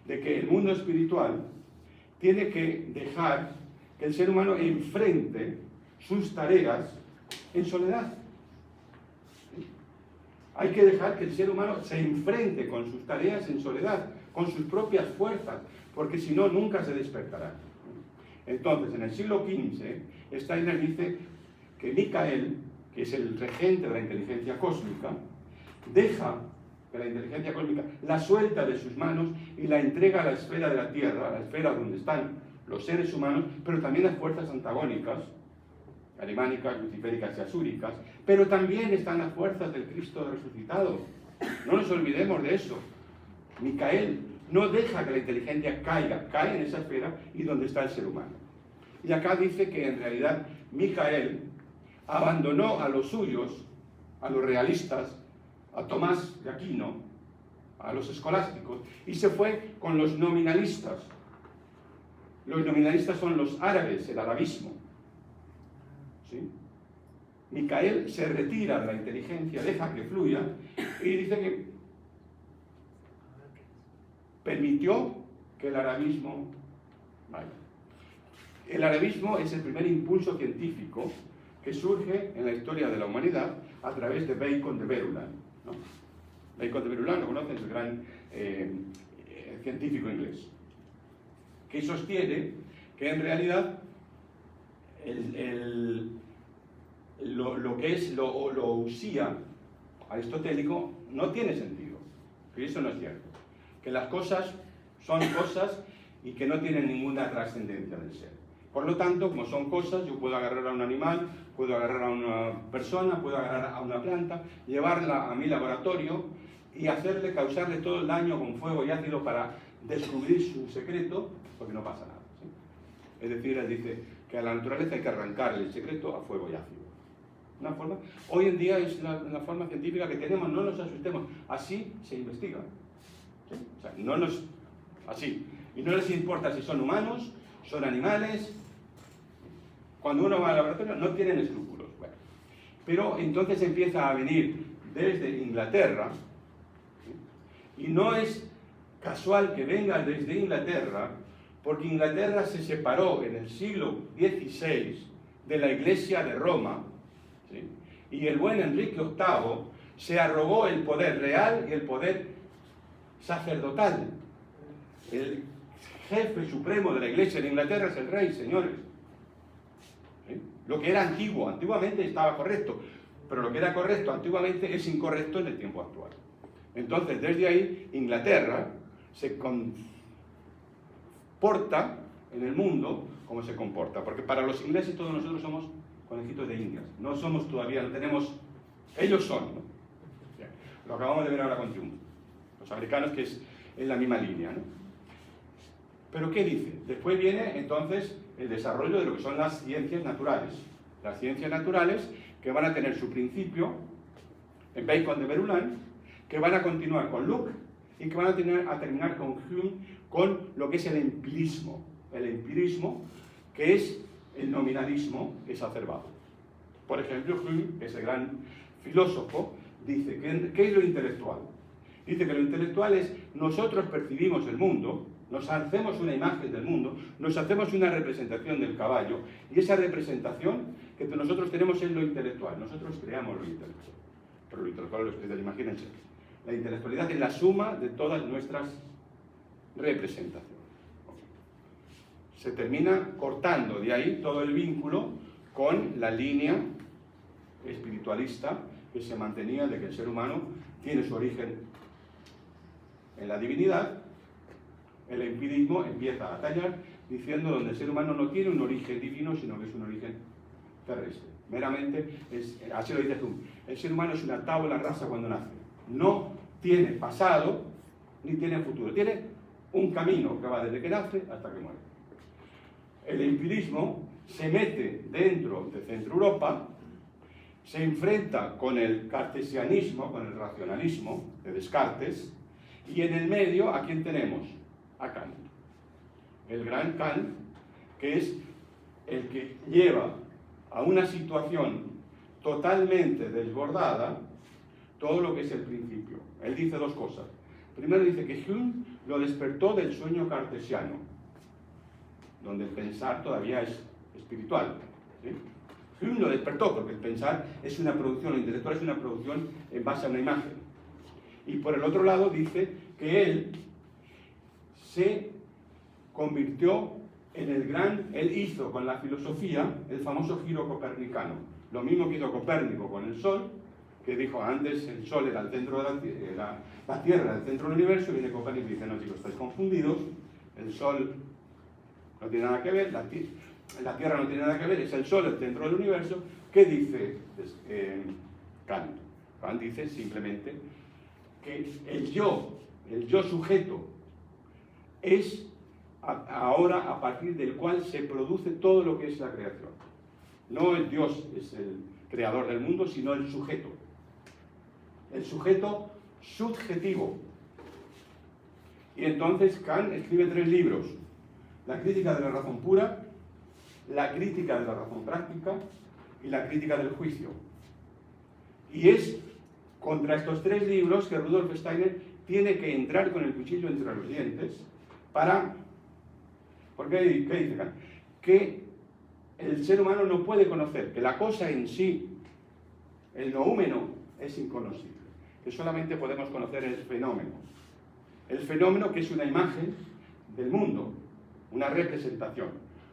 de que el mundo espiritual tiene que dejar que el ser humano enfrente sus tareas en soledad. Hay que dejar que el ser humano se enfrente con sus tareas en soledad, con sus propias fuerzas, porque si no, nunca se despertará. Entonces, en el siglo XV, Steiner dice que Micael, que es el regente de la inteligencia cósmica, deja que la inteligencia cósmica la suelta de sus manos y la entrega a la esfera de la Tierra, a la esfera donde están los seres humanos, pero también las fuerzas antagónicas, arimánicas, luciféricas y asúricas, pero también están las fuerzas del Cristo resucitado. No nos olvidemos de eso. Micael no deja que la inteligencia cae en esa esfera y donde está el ser humano. Y acá dice que en realidad Micael abandonó a los suyos, a los realistas, a Tomás de Aquino, a los escolásticos, y se fue con los nominalistas. Los nominalistas son los árabes, el arabismo. ¿Sí? Micael se retira de la inteligencia, deja que fluya, y dice que permitió que el arabismo vaya. El arabismo es el primer impulso científico que surge en la historia de la humanidad a través de Bacon de Verulam, ¿no? Bacon de Verulam, lo conocen, es el gran científico inglés, que sostiene que en realidad lo que es lo usía aristotélico no tiene sentido, que eso no es cierto, que las cosas son cosas y que no tienen ninguna trascendencia del ser. Por lo tanto, como son cosas, yo puedo agarrar a un animal, puedo agarrar a una persona, puedo agarrar a una planta, llevarla a mi laboratorio y causarle todo el daño con fuego y ácido para descubrir su secreto, porque no pasa nada, ¿sí? Es decir, él dice que a la naturaleza hay que arrancarle el secreto a fuego y ácido. Una forma, hoy en día es la forma científica que tenemos, no nos asustemos, así se investiga, ¿sí? O sea, así, y no les importa si son humanos, son animales. Cuando uno va al laboratorio no tienen escrúpulos. Bueno, pero entonces empieza a venir desde Inglaterra, ¿sí? Y no es casual que venga desde Inglaterra, porque Inglaterra se separó en el siglo XVI de la Iglesia de Roma, ¿sí? Y el buen Enrique VIII se arrogó el poder real y el poder sacerdotal. El jefe supremo de la Iglesia de Inglaterra es el rey, señores. ¿Sí? Lo que era antiguo, antiguamente estaba correcto, pero lo que era correcto antiguamente es incorrecto en el tiempo actual. Entonces, desde ahí, Inglaterra se comporta en el mundo como se comporta, porque para los ingleses todos nosotros somos conejitos de indias, no somos todavía, no tenemos, ellos son, ¿no? Bien. Lo acabamos de ver ahora con Triunfo, los americanos, que es en la misma línea, ¿no? Pero ¿qué dice? Después viene entonces el desarrollo de lo que son las ciencias naturales. Las ciencias naturales que van a tener su principio en Bacon de Berulan, que van a continuar con Locke y que van a terminar con Hume, con lo que es el empirismo. El empirismo, que es el nominalismo exacerbado. Por ejemplo, Hume, que es el gran filósofo, dice, ¿qué es lo intelectual? Dice que lo intelectual es, nosotros percibimos el mundo, nos hacemos una imagen del mundo, nos hacemos una representación del caballo, y esa representación que nosotros tenemos es lo intelectual, nosotros creamos lo intelectual. Pero lo intelectual es lo espiritual, imagínense. La intelectualidad es la suma de todas nuestras representaciones. Se termina cortando de ahí todo el vínculo con la línea espiritualista que se mantenía de que el ser humano tiene su origen en la divinidad. El empirismo empieza a tallar diciendo donde el ser humano no tiene un origen divino, sino que es un origen terrestre. Meramente, así lo dice Hume, el ser humano es una tabula rasa cuando nace. No tiene pasado ni tiene futuro. Tiene un camino que va desde que nace hasta que muere. El empirismo se mete dentro de Centro Europa, se enfrenta con el cartesianismo, con el racionalismo de Descartes, y en el medio, ¿a quién tenemos? A Kant. El gran Kant, que es el que lleva a una situación totalmente desbordada todo lo que es el principio. Él dice dos cosas. Primero dice que Hume lo despertó del sueño cartesiano, donde el pensar todavía es espiritual. ¿Sí? Hume lo despertó porque el pensar es una producción, lo intelectual es una producción en base a una imagen. Y por el otro lado dice que él se convirtió en él hizo con la filosofía el famoso giro copernicano. Lo mismo que hizo Copérnico con el Sol, que dijo antes el Sol era el centro de la Tierra era el centro del universo, y viene Copérnico y dice, no chicos, estáis confundidos, el Sol no tiene nada que ver, la Tierra no tiene nada que ver, es el Sol el centro del universo. ¿Qué dice Kant? Kant dice simplemente que el yo sujeto, es ahora a partir del cual se produce todo lo que es la creación. No el Dios es el creador del mundo, sino el sujeto. El sujeto subjetivo. Y entonces Kant escribe 3 libros. La crítica de la razón pura, la crítica de la razón práctica y la crítica del juicio. Y es contra estos 3 libros que Rudolf Steiner tiene que entrar con el cuchillo entre los dientes para... ¿Por qué dice Kant? Que el ser humano no puede conocer, que la cosa en sí, el noúmeno, es inconocible, que solamente podemos conocer el fenómeno. El fenómeno que es una imagen del mundo, una representación.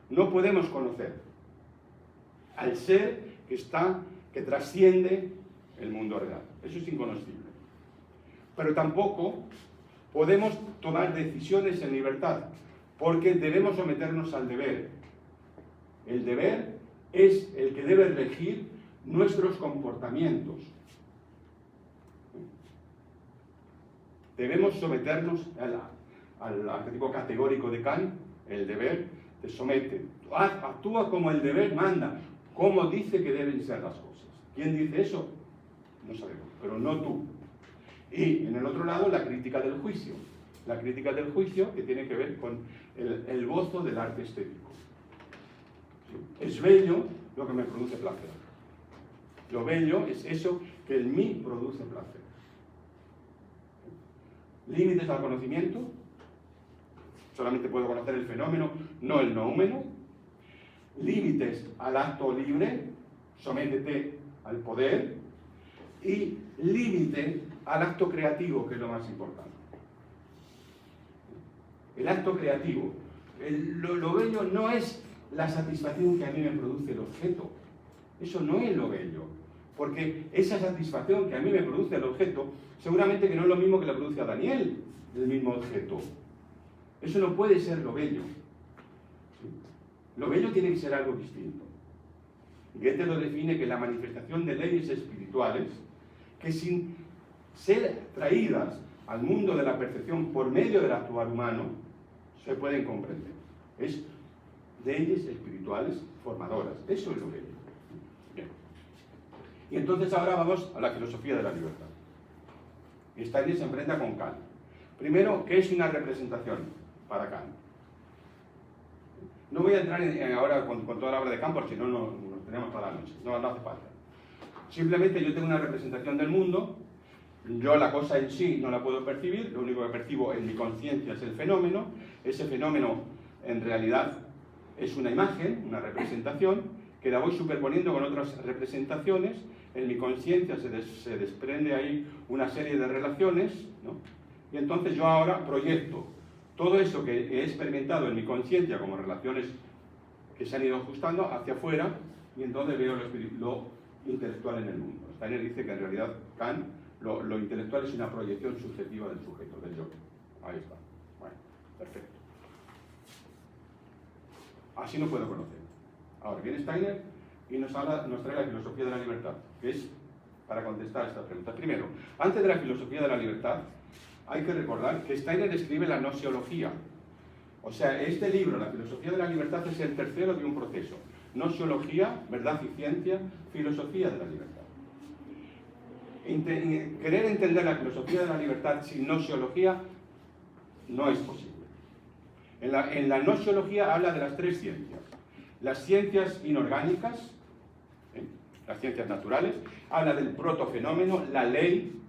No podemos conocer al ser que trasciende el mundo real. Eso es inconocible. Pero tampoco podemos tomar decisiones en libertad, porque debemos someternos al deber. El deber es el que debe regir nuestros comportamientos. Debemos someternos al arquetipo categórico de Kant. El deber te somete. Actúa como el deber manda, como dice que deben ser las cosas. ¿Quién dice eso? No sabemos, pero no tú. Y en el otro lado, la crítica del juicio. La crítica del juicio que tiene que ver con el gozo del arte estético. ¿Sí? Es bello lo que me produce placer. Lo bello es eso que en mí produce placer. Límites al conocimiento. Solamente puedo conocer el fenómeno, no el noúmeno. Límites al acto libre. Sométete al poder. Y límite al acto creativo, que es lo más importante. El acto creativo. Lo bello no es la satisfacción que a mí me produce el objeto. Eso no es lo bello. Porque esa satisfacción que a mí me produce el objeto, seguramente que no es lo mismo que le produce a Daniel, el mismo objeto. Eso no puede ser lo bello. ¿Sí? Lo bello tiene que ser algo distinto. Goethe lo define que la manifestación de leyes espirituales, que sin ser traídas al mundo de la percepción por medio del actuar humano, se pueden comprender. Es leyes espirituales formadoras. Eso es lo que digo. Bien. Y entonces ahora vamos a la filosofía de la libertad. Y Steiner se enfrenta con Kant. Primero, ¿qué es una representación para Kant? No voy a entrar ahora con toda la obra de Kant, porque si no nos tenemos toda la noche. No hace falta. Simplemente yo tengo una representación del mundo. Yo la cosa en sí no la puedo percibir. Lo único que percibo en mi conciencia es el fenómeno. Ese fenómeno en realidad es una imagen, una representación, que la voy superponiendo con otras representaciones. En mi conciencia se desprende ahí una serie de relaciones, ¿no? Y entonces yo ahora proyecto todo eso que he experimentado en mi conciencia como relaciones que se han ido ajustando hacia afuera, y entonces veo lo intelectual en el mundo. Steiner dice que en realidad Kant, lo intelectual es una proyección subjetiva del sujeto, del yo. Ahí está. Bueno, perfecto. Así no puedo conocer. Ahora viene Steiner y nos trae la filosofía de la libertad, que es para contestar esta pregunta. Primero, antes de la filosofía de la libertad, hay que recordar que Steiner escribe la gnoseología. O sea, este libro, La filosofía de la libertad, es el tercero de un proceso. Gnoseología, verdad y ciencia, filosofía de la libertad. Querer entender la filosofía de la libertad sin gnoseología no es posible. En la gnoseología habla de las tres ciencias. Las ciencias inorgánicas, las ciencias naturales, habla del protofenómeno, la ley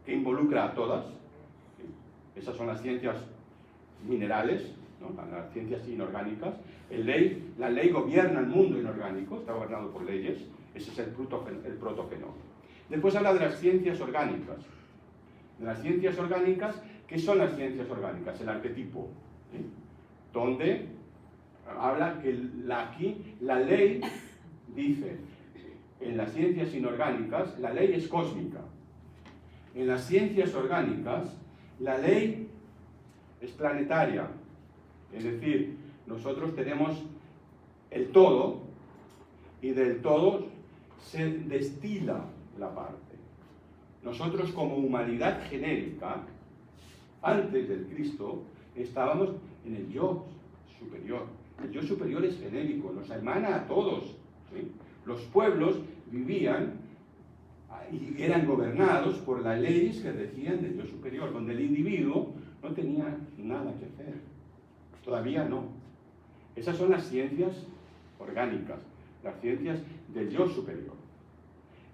que involucra a todas. Esas son las ciencias minerales, ¿no? Las ciencias inorgánicas. La ley gobierna el mundo inorgánico, está gobernado por leyes. Ese es el protofenómeno. Después habla de las ciencias orgánicas. De las ciencias orgánicas, ¿qué son las ciencias orgánicas? El arquetipo, ¿sí? Donde habla que aquí la ley dice, en las ciencias inorgánicas, la ley es cósmica. En las ciencias orgánicas, la ley es planetaria. Es decir, nosotros tenemos el todo, y del todo se destila la parte. Nosotros como humanidad genérica, antes del Cristo, estábamos en el yo superior. El yo superior es genérico, nos emana a todos, ¿sí? Los pueblos vivían y eran gobernados por las leyes que regían del yo superior, donde el individuo no tenía nada que hacer. Todavía no. Esas son las ciencias orgánicas, las ciencias del yo superior.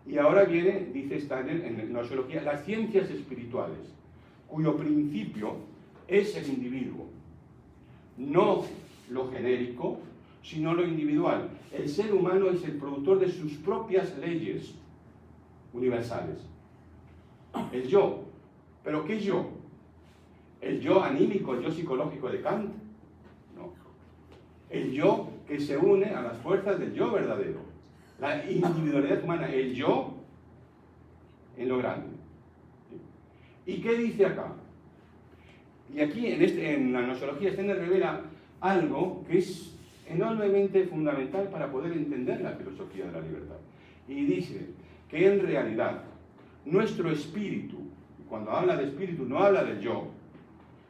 Y ahora viene, dice Steiner en la gnoseología, las ciencias espirituales, cuyo principio es el individuo. No lo genérico, sino lo individual. El ser humano es el productor de sus propias leyes universales. El yo. ¿Pero qué yo? ¿El yo anímico, el yo psicológico de Kant? No. El yo que se une a las fuerzas del yo verdadero. La individualidad humana, el yo en lo grande. ¿Y qué dice acá? Y aquí en la gnoseología Steiner revela algo que es enormemente fundamental para poder entender la filosofía de la libertad. Y dice que en realidad nuestro espíritu, cuando habla de espíritu no habla del yo,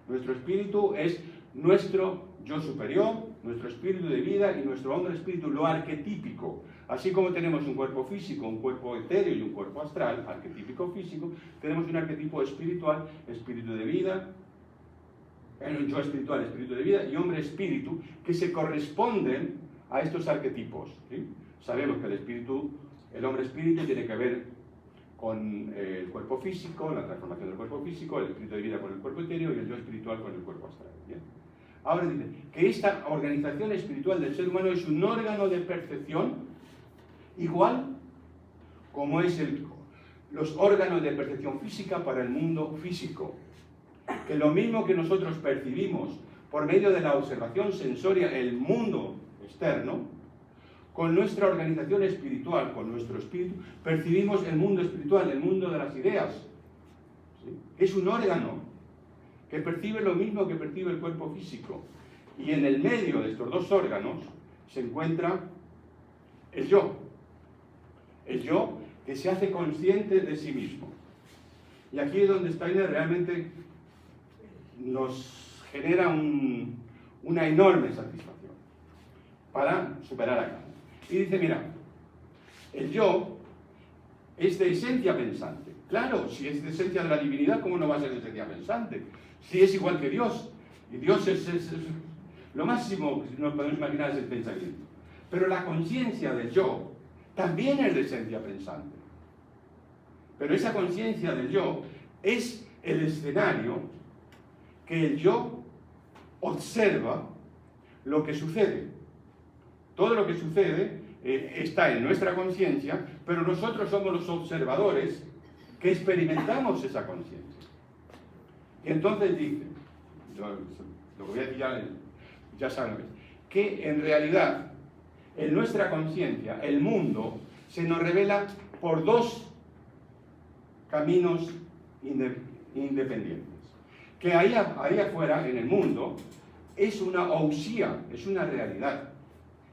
nuestro espíritu es nuestro yo superior, nuestro espíritu de vida y nuestro hombre espíritu, lo arquetípico. Así como tenemos un cuerpo físico, un cuerpo etéreo y un cuerpo astral, arquetípico físico, tenemos un arquetipo espiritual, espíritu de vida, un yo espiritual, espíritu de vida y hombre espíritu, que se corresponden a estos arquetipos, ¿sí? Sabemos que el hombre espíritu tiene que ver con el cuerpo físico, la transformación del cuerpo físico, el espíritu de vida con el cuerpo etéreo y el yo espiritual con el cuerpo astral. ¿Bien? Ahora dice que esta organización espiritual del ser humano es un órgano de percepción igual como es los órganos de percepción física para el mundo físico. Que lo mismo que nosotros percibimos por medio de la observación sensoria el mundo externo, con nuestra organización espiritual, con nuestro espíritu, percibimos el mundo espiritual, el mundo de las ideas. ¿Sí? Es un órgano que percibe lo mismo que percibe el cuerpo físico. Y en el medio de estos dos órganos se encuentra el yo. El yo que se hace consciente de sí mismo. Y aquí es donde Steiner realmente nos genera una enorme satisfacción. para superar a Kant. Y dice, mira, el yo es de esencia pensante. Claro, si es de esencia de la divinidad, ¿cómo no va a ser de esencia pensante? Si es igual que Dios. Y Dios es lo máximo que nos podemos imaginar es el pensamiento. Pero la conciencia del yo también es de esencia pensante. Pero esa conciencia del yo es el escenario que el yo observa lo que sucede. Todo lo que sucede está en nuestra conciencia, pero nosotros somos los observadores que experimentamos esa conciencia. Y entonces dice, lo que voy a decir ya saben, que en realidad en nuestra conciencia el mundo se nos revela por dos caminos independientes. Que ahí afuera, en el mundo, es una ousía, es una realidad.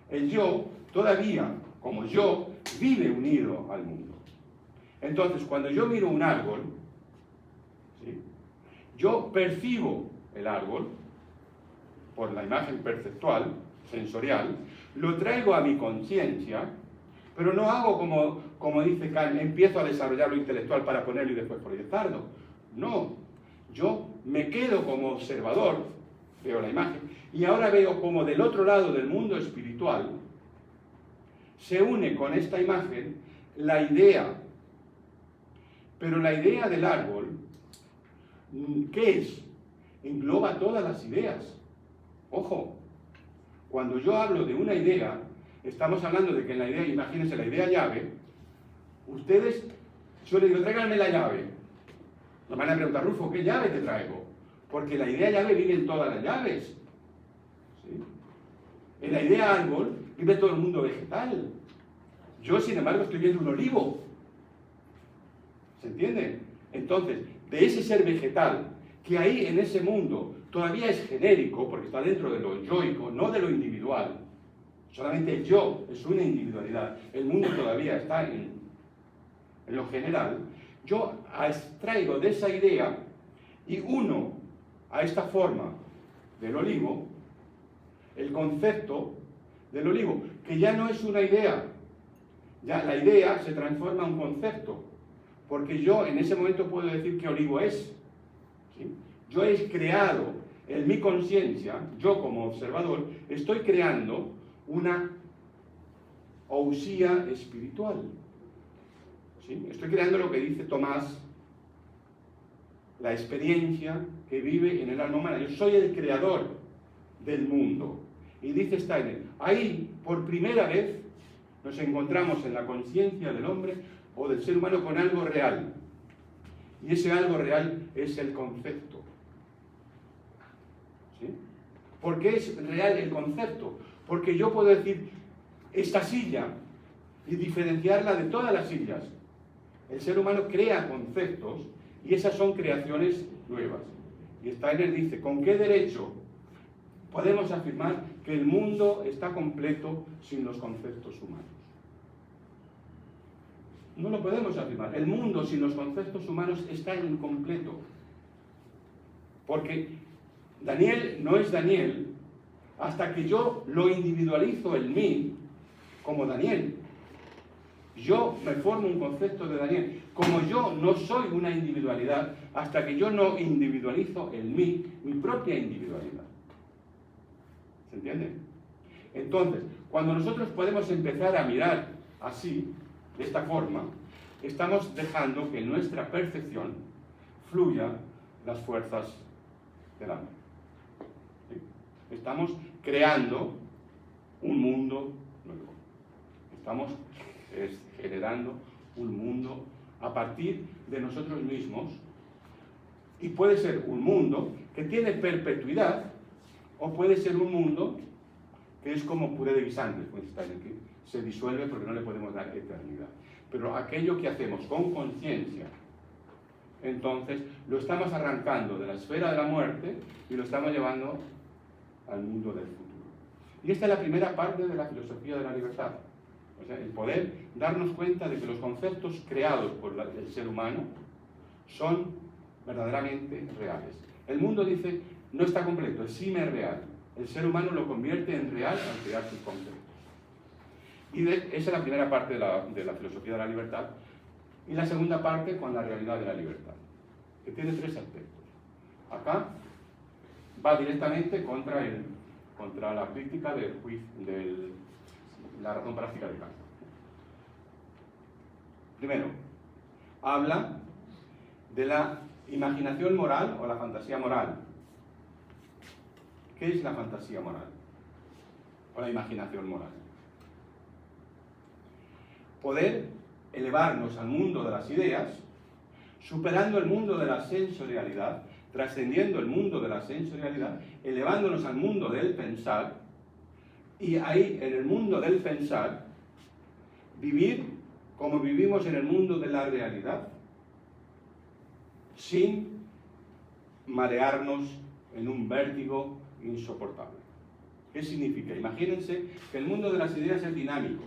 El yo, todavía, como yo, vive unido al mundo. Entonces, cuando yo miro un árbol, ¿sí?, yo percibo el árbol por la imagen perceptual, sensorial, lo traigo a mi conciencia, pero no hago como dice Kant, empiezo a desarrollar lo intelectual para ponerlo y después proyectarlo. No, yo me quedo como observador, veo la imagen, y ahora veo como del otro lado del mundo espiritual se une con esta imagen la idea. Pero la idea del árbol, ¿qué es? Engloba todas las ideas. Ojo, cuando yo hablo de una idea, estamos hablando de que en la idea, imagínense la idea llave, ustedes, yo les digo, tráiganme la llave. Me van a preguntar, Rufo, ¿qué llave te traigo? Porque la idea llave vive en todas las llaves. ¿Sí? En la idea árbol vive todo el mundo vegetal. Yo, sin embargo, estoy viendo un olivo. ¿Se entiende? Entonces, de ese ser vegetal, que ahí en ese mundo todavía es genérico, porque está dentro de lo yoico, no de lo individual. Solamente el yo es una individualidad. El mundo todavía está en lo general. Yo extraigo de esa idea y uno a esta forma del olivo el concepto del olivo, que ya no es una idea. Ya la idea se transforma en un concepto. Porque yo en ese momento puedo decir qué olivo es. ¿Sí? Yo he creado en mi conciencia, yo como observador, estoy creando una ousía espiritual. ¿Sí? Estoy creando lo que dice Tomás, la experiencia que vive en el alma humana. Yo soy el creador del mundo. Y dice Steiner, ahí por primera vez nos encontramos en la conciencia del hombre o del ser humano con algo real. Y ese algo real es el concepto. ¿Sí? ¿Por qué es real el concepto? Porque yo puedo decir esta silla y diferenciarla de todas las sillas. El ser humano crea conceptos y esas son creaciones nuevas. Y Steiner dice, ¿con qué derecho podemos afirmar que el mundo está completo sin los conceptos humanos? No lo podemos afirmar. El mundo sin los conceptos humanos está incompleto. Porque Daniel no es Daniel hasta que yo lo individualizo en mí como Daniel. Yo me formo un concepto de Daniel. Como yo no soy una individualidad hasta que yo no individualizo en mí mi propia individualidad. ¿Se entiende? Entonces, cuando nosotros podemos empezar a mirar así, de esta forma, estamos dejando que en nuestra percepción fluyan las fuerzas del alma. ¿Sí? Estamos creando un mundo nuevo. Estamos generando un mundo a partir de nosotros mismos y puede ser un mundo que tiene perpetuidad o puede ser un mundo que es como puré de guisantes, que se disuelve porque no le podemos dar eternidad. Pero aquello que hacemos con conciencia, entonces lo estamos arrancando de la esfera de la muerte y lo estamos llevando al mundo del futuro. Y esta es la primera parte de la filosofía de la libertad. O sea, el poder darnos cuenta de que los conceptos creados por el ser humano son verdaderamente reales. El mundo dice, no está completo, es real. el ser humano lo convierte en real al crear sus conceptos. Y esa es la primera parte de la filosofía de la libertad. Y la segunda parte con la realidad de la libertad, que tiene tres aspectos. Acá va directamente contra la crítica de la razón práctica de Kant. Primero, habla de la imaginación moral o la fantasía moral. ¿Qué es la fantasía moral? O la imaginación moral. Poder elevarnos al mundo de las ideas, superando el mundo de la sensorialidad, trascendiendo el mundo de la sensorialidad, elevándonos al mundo del pensar, y ahí, en el mundo del pensar, vivir como vivimos en el mundo de la realidad, sin marearnos en un vértigo insoportable. ¿Qué significa? Imagínense que el mundo de las ideas es dinámico,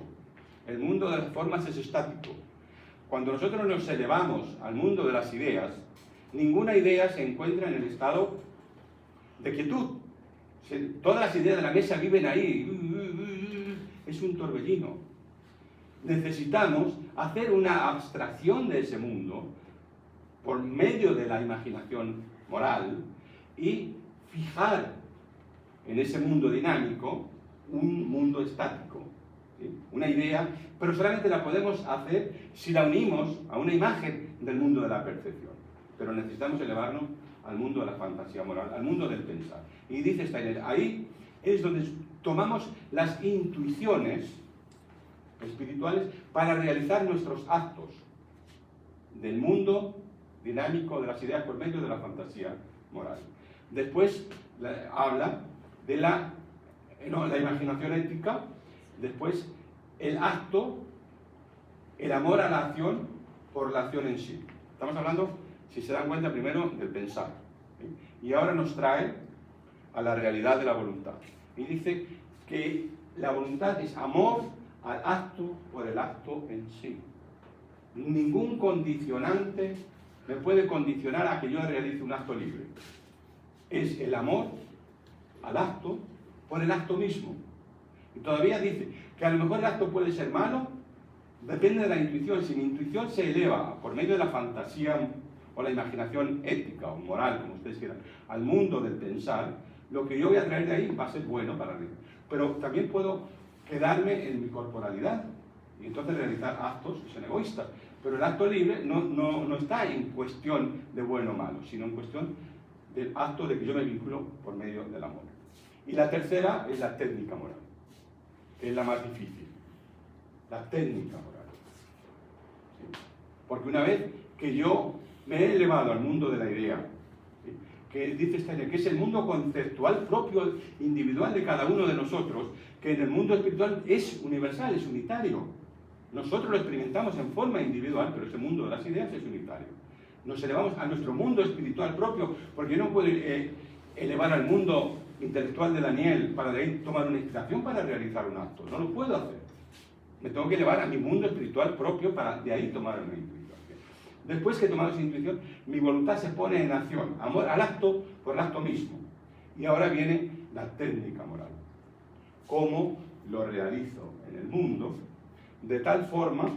el mundo de las formas es estático. Cuando nosotros nos elevamos al mundo de las ideas, ninguna idea se encuentra en el estado de quietud. Todas las ideas de la mesa viven ahí. Es un torbellino. Necesitamos hacer una abstracción de ese mundo por medio de la imaginación moral y fijar en ese mundo dinámico un mundo estático, ¿sí? Una idea, pero solamente la podemos hacer si la unimos a una imagen del mundo de la percepción. Pero necesitamos elevarnos al mundo de la fantasía moral, al mundo del pensar. Y dice Steiner, ahí es donde tomamos las intuiciones espirituales para realizar nuestros actos del mundo dinámico de las ideas por medio de la fantasía moral. Después habla de la imaginación ética, después el acto, el amor a la acción por la acción en sí. Estamos hablando, si se dan cuenta, primero del pensar, ¿sí? Y ahora nos trae a la realidad de la voluntad. Y dice que la voluntad es amor al acto por el acto en sí. Ningún condicionante me puede condicionar a que yo realice un acto libre. Es el amor al acto por el acto mismo. Y todavía dice que a lo mejor el acto puede ser malo, depende de la intuición. Si mi intuición se eleva por medio de la fantasía o la imaginación ética o moral, como ustedes quieran, al mundo del pensar, lo que yo voy a traer de ahí va a ser bueno para mí. Pero también puedo quedarme en mi corporalidad y entonces realizar actos que son egoístas. Pero el acto libre no está en cuestión de bueno o malo, sino en cuestión del acto de que yo me vinculo por medio del amor. Y la tercera es la técnica moral, que es la más difícil. La técnica moral. ¿Sí? Porque una vez que yo me he elevado al mundo de la idea, ¿sí? Que dice Steiner, que es el mundo conceptual propio, individual de cada uno de nosotros, que en el mundo espiritual es universal, es unitario. Nosotros lo experimentamos en forma individual, pero ese mundo de las ideas es unitario. Nos elevamos a nuestro mundo espiritual propio, porque yo no puedo elevar al mundo intelectual de Daniel para de ahí tomar una inspiración para realizar un acto. No lo puedo hacer. Me tengo que elevar a mi mundo espiritual propio para de ahí tomar una intuición. Después que he tomado esa intuición, mi voluntad se pone en acción, amor al acto por el acto mismo. Y ahora viene la técnica moral. ¿Cómo lo realizo en el mundo de tal forma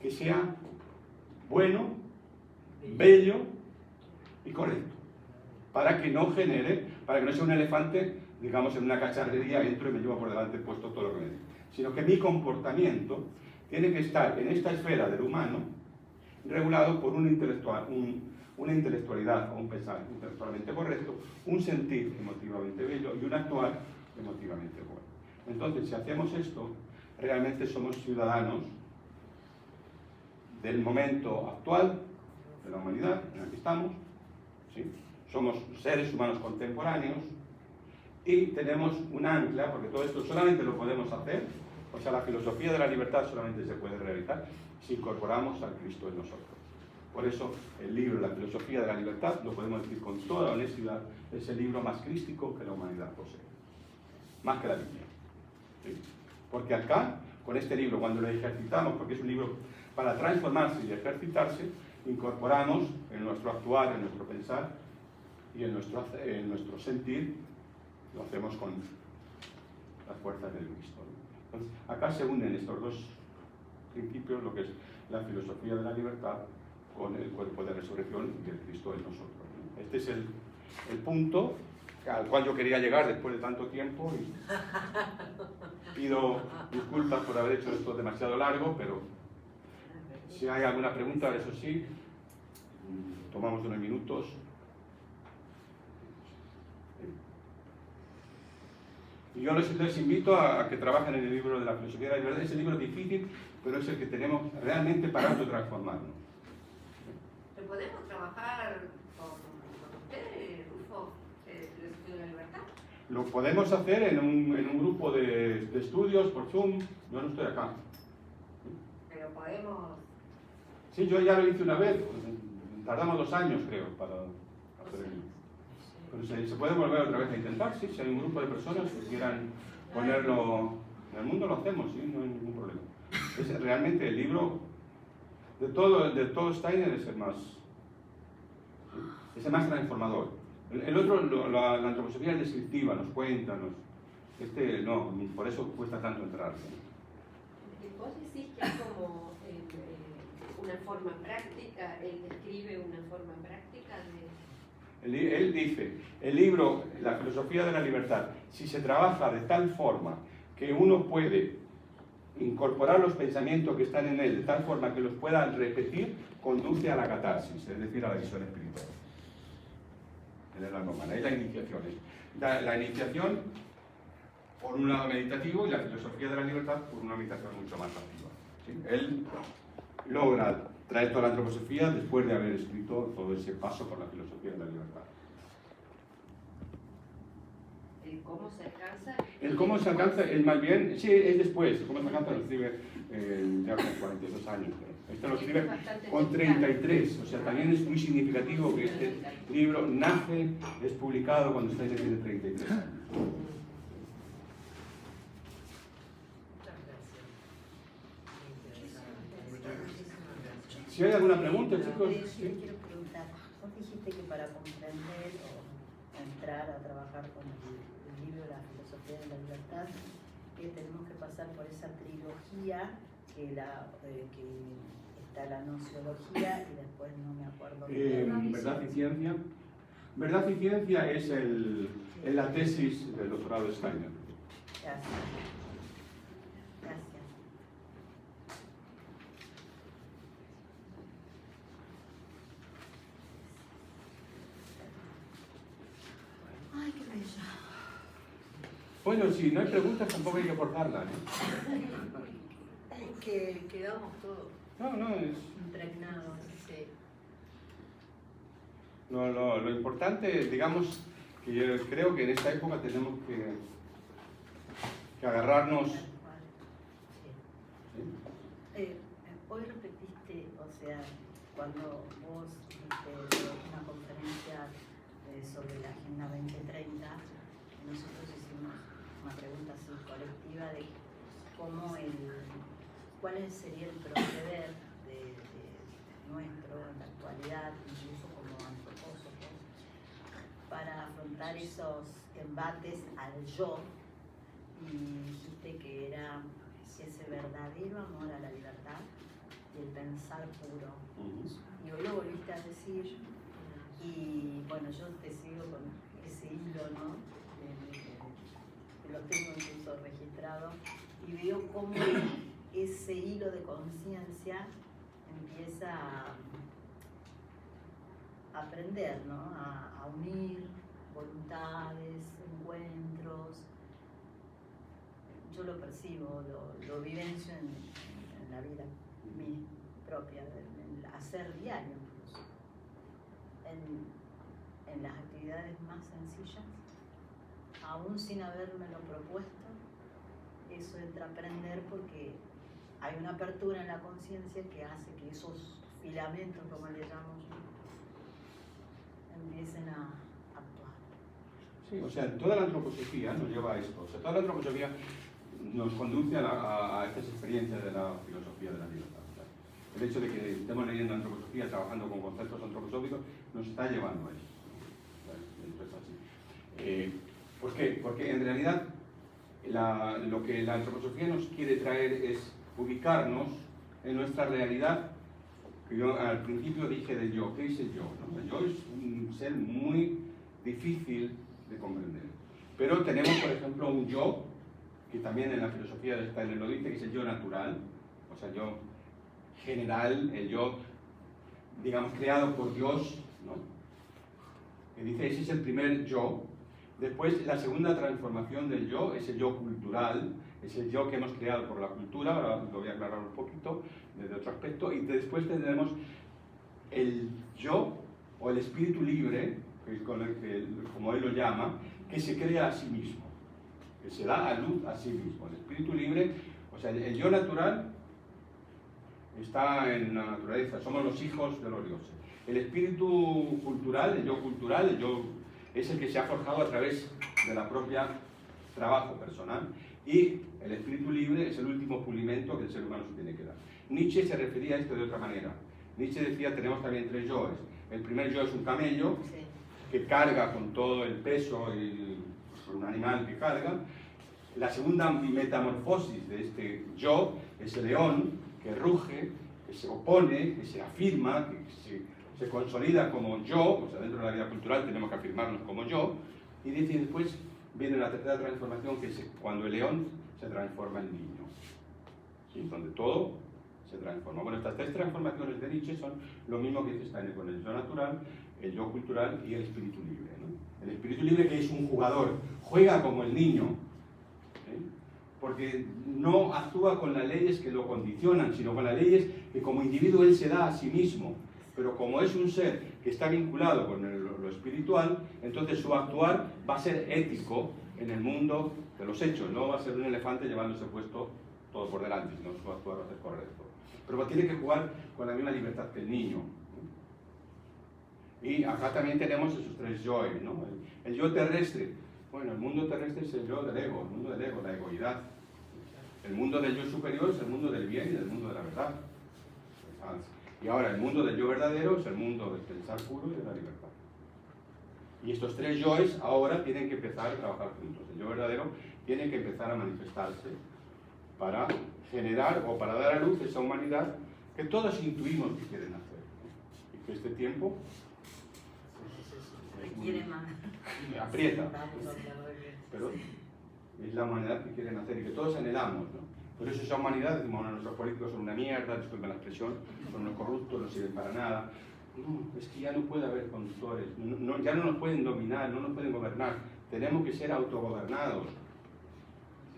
que sea bueno, bello y correcto? Para que no genere, para que no sea un elefante, digamos, en una cacharrería, entro y me llevo por delante puesto todo lo que me dice. Sino que mi comportamiento tiene que estar en esta esfera del humano regulado por una intelectualidad o un pensar intelectualmente correcto, un sentir emotivamente bello y un actuar emotivamente bueno. Entonces, si hacemos esto, realmente somos ciudadanos del momento actual de la humanidad en el que estamos, ¿sí? Somos seres humanos contemporáneos y tenemos un ancla, porque todo esto solamente lo podemos hacer, o sea, la filosofía de la libertad solamente se puede realizar si incorporamos al Cristo en nosotros. Por eso el libro La filosofía de la libertad, lo podemos decir con toda honestidad, es el libro más crístico que la humanidad posee, más que la Biblia. ¿Sí? Porque acá, con este libro, cuando lo ejercitamos, porque es un libro para transformarse y ejercitarse, incorporamos en nuestro actuar, en nuestro pensar y en nuestro sentir lo hacemos con las fuerzas del Cristo, ¿no? Entonces, acá se unen estos dos principios, lo que es la filosofía de la libertad con el cuerpo de resurrección del Cristo en nosotros, ¿no? Este es el punto al cual yo quería llegar después de tanto tiempo, y pido disculpas por haber hecho esto demasiado largo, pero si hay alguna pregunta, eso sí, tomamos unos minutos. Y yo les invito a que trabajen en el libro de la filosofía de la libertad. Es el libro difícil, pero es el que tenemos realmente para autotransformarnos. ¿Pero podemos trabajar con usted, Rufo, filosofía de la libertad? Lo podemos hacer en un grupo de estudios por Zoom. Yo no estoy acá. Pero podemos... Sí, yo ya lo hice una vez. Tardamos 2 años, creo, para hacer el libro. Pero se puede volver otra vez a intentar, sí. Si hay un grupo de personas que quieran ponerlo en el mundo, lo hacemos, sí, no hay ningún problema. Es realmente el libro de todo Steiner es el más transformador. El otro, la antroposofía es descriptiva, nos cuenta, este no, por eso cuesta tanto entrar, ¿no? Vos decís que es como una forma práctica, él describe una forma práctica de... Él dice, el libro, la filosofía de la libertad, si se trabaja de tal forma que uno puede incorporar los pensamientos que están en él, de tal forma que los pueda repetir, conduce a la catarsis, es decir, a la visión espiritual. En el alma humana. Es la iniciación. La iniciación, por un lado meditativo, y la filosofía de la libertad, por una meditación mucho más activa. ¿Sí? Él logra traer toda la antroposofía después de haber escrito todo ese paso por la filosofía de la libertad. ¿El cómo se alcanza? El cómo se alcanza, el más bien, sí, es después. El cómo se alcanza lo escribe ya con 42 años. Este lo escribe con 33, o sea, también es muy significativo que este libro nace, es publicado cuando Steiner tiene 33 años. Si hay alguna pregunta, chicos. Sí, quiero preguntar. Vos dijiste que para comprender o entrar a trabajar con el libro de la filosofía de la libertad, tenemos que pasar por esa trilogía que está la nociología y después no me acuerdo. ¿Verdad y ciencia? Verdad y ciencia es la tesis del doctorado de Steiner. Gracias. Gracias. Ay, qué bella. Bueno, si no hay preguntas tampoco hay que forzarlas, ¿no? Es que quedamos todos No, es... impregnados. Sí. Lo importante, digamos, que yo creo que en esta época tenemos que agarrarnos... Sí. Hoy repetiste, o sea, cuando vos diste una conferencia sobre la Agenda 2030, nosotros hicimos una pregunta así colectiva de cuál sería el proceder de nuestro en la actualidad, incluso como antropósofos, para afrontar esos embates al yo, y dijiste que era ese verdadero amor a la libertad y el pensar puro. Y hoy lo volviste a decir, y bueno, yo te sigo con ese hilo, ¿no? Que lo tengo incluso registrado, y veo cómo ese hilo de conciencia empieza a aprender, ¿no? A unir voluntades, encuentros. Yo lo percibo, lo vivencio en la vida mía propia, en el hacer diario incluso. En las actividades más sencillas, aún sin habérmelo propuesto, eso entra a aprender porque hay una apertura en la conciencia que hace que esos filamentos, como le llamo yo, empiecen a actuar. Sí, o sea, toda la antroposofía nos lleva a esto. O sea, toda la antroposofía nos conduce a estas experiencias de la filosofía de la libertad. O sea, el hecho de que estemos leyendo antroposofía, trabajando con conceptos antroposóficos, nos está llevando a eso. Entonces, así. ¿Por qué? Porque en realidad lo que la antroposofía nos quiere traer es ubicarnos en nuestra realidad, que yo al principio dije del yo. ¿Qué es el yo? ¿No? El yo es un ser muy difícil de comprender. Pero tenemos, por ejemplo, un yo, que también en la filosofía de Steiner lo dice, que es el yo natural, o sea, el yo general, el yo, digamos, creado por Dios, ¿no? Que dice, ese es el primer yo. Después, la segunda transformación del yo es el yo cultural, es el yo que hemos creado por la cultura, ahora lo voy a aclarar un poquito desde otro aspecto, y después tendremos el yo, o el espíritu libre, que es como él lo llama, que se crea a sí mismo, que se da a luz a sí mismo. El espíritu libre, o sea, el yo natural está en la naturaleza, somos los hijos de los dioses. El espíritu cultural, el yo es el que se ha forjado a través de la propia trabajo personal. Y el espíritu libre es el último pulimento que el ser humano se tiene que dar. Nietzsche se refería a esto de otra manera. Nietzsche decía, tenemos también tres yoes. El primer yo es un camello, que carga con todo el peso, un animal que carga. La segunda metamorfosis de este yo es el león, que ruge, que se opone, que se afirma, que se consolida como yo, o sea, dentro de la vida cultural tenemos que afirmarnos como yo, y después viene la tercera transformación, que es cuando el león se transforma en niño, ¿sí? Donde todo se transforma. Bueno, estas tres transformaciones de Nietzsche son lo mismo que dice Steiner con el yo natural, el yo cultural y el espíritu libre, ¿no? El espíritu libre, que es un jugador, juega como el niño, ¿sí? Porque no actúa con las leyes que lo condicionan, sino con las leyes que como individuo él se da a sí mismo. Pero como es un ser que está vinculado con lo espiritual, entonces su actuar va a ser ético en el mundo de los hechos. No va a ser un elefante llevándose puesto todo por delante, sino su actuar va a ser correcto. Pero tiene que jugar con la misma libertad que el niño. Y acá también tenemos esos tres yoes, ¿no? El yo terrestre. Bueno, el mundo terrestre es el yo del ego, el mundo del ego, la egoidad. El mundo del yo superior es el mundo del bien y el mundo de la verdad. Y ahora el mundo del yo verdadero es el mundo del pensar puro y de la libertad. Y estos tres yoes ahora tienen que empezar a trabajar juntos. El yo verdadero tiene que empezar a manifestarse para generar o para dar a luz esa humanidad que todos intuimos que quieren hacer. Y que este tiempo requiere más. Aprieta. Pero es la humanidad que quieren hacer y que todos anhelamos, ¿no? Por eso esa humanidad, decimos, bueno, nuestros políticos son una mierda, disculpen la expresión, son unos corruptos, no sirven para nada. No, es que ya no puede haber conductores, ya no nos pueden dominar, no nos pueden gobernar. Tenemos que ser autogobernados.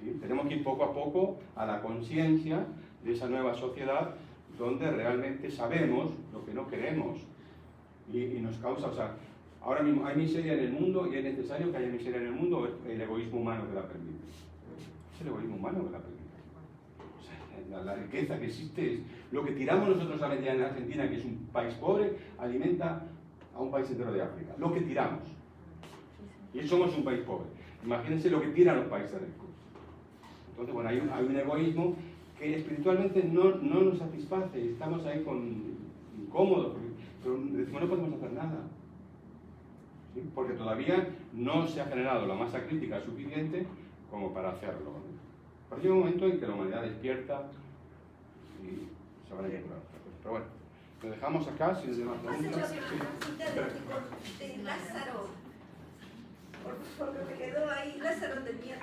¿Sí? Tenemos que ir poco a poco a la conciencia de esa nueva sociedad donde realmente sabemos lo que no queremos. Y nos causa, o sea, ahora mismo hay miseria en el mundo y es necesario que haya miseria en el mundo, es el egoísmo humano que la permite. Es el egoísmo humano que la permite. La riqueza que existe es lo que tiramos nosotros a mediar en Argentina, que es un país pobre, alimenta a un país entero de África. Lo que tiramos. Y somos un país pobre. Imagínense lo que tiran los países ricos. Entonces, bueno, hay un egoísmo que espiritualmente no nos satisface. Estamos ahí incómodos, pero decimos no podemos hacer nada. ¿Sí? Porque todavía no se ha generado la masa crítica suficiente como para hacerlo, ¿no? Pero llega un momento en que la humanidad despierta y se van a encontrar. Pero bueno, lo dejamos acá sin demás preguntas. De Lázaro, porque me quedó ahí, Lázaro tenía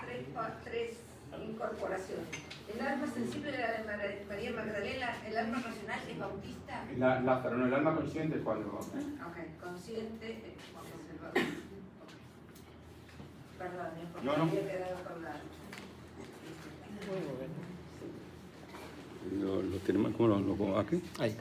tres incorporaciones. El alma sensible era de María Magdalena, el alma racional es Bautista. Lázaro, no, el alma consciente es cuando... Ok, consciente es conservador. Perdón, porque No. había quedado con la... ¿Lo tenemos? ¿Cómo lo pongo aquí? Ahí.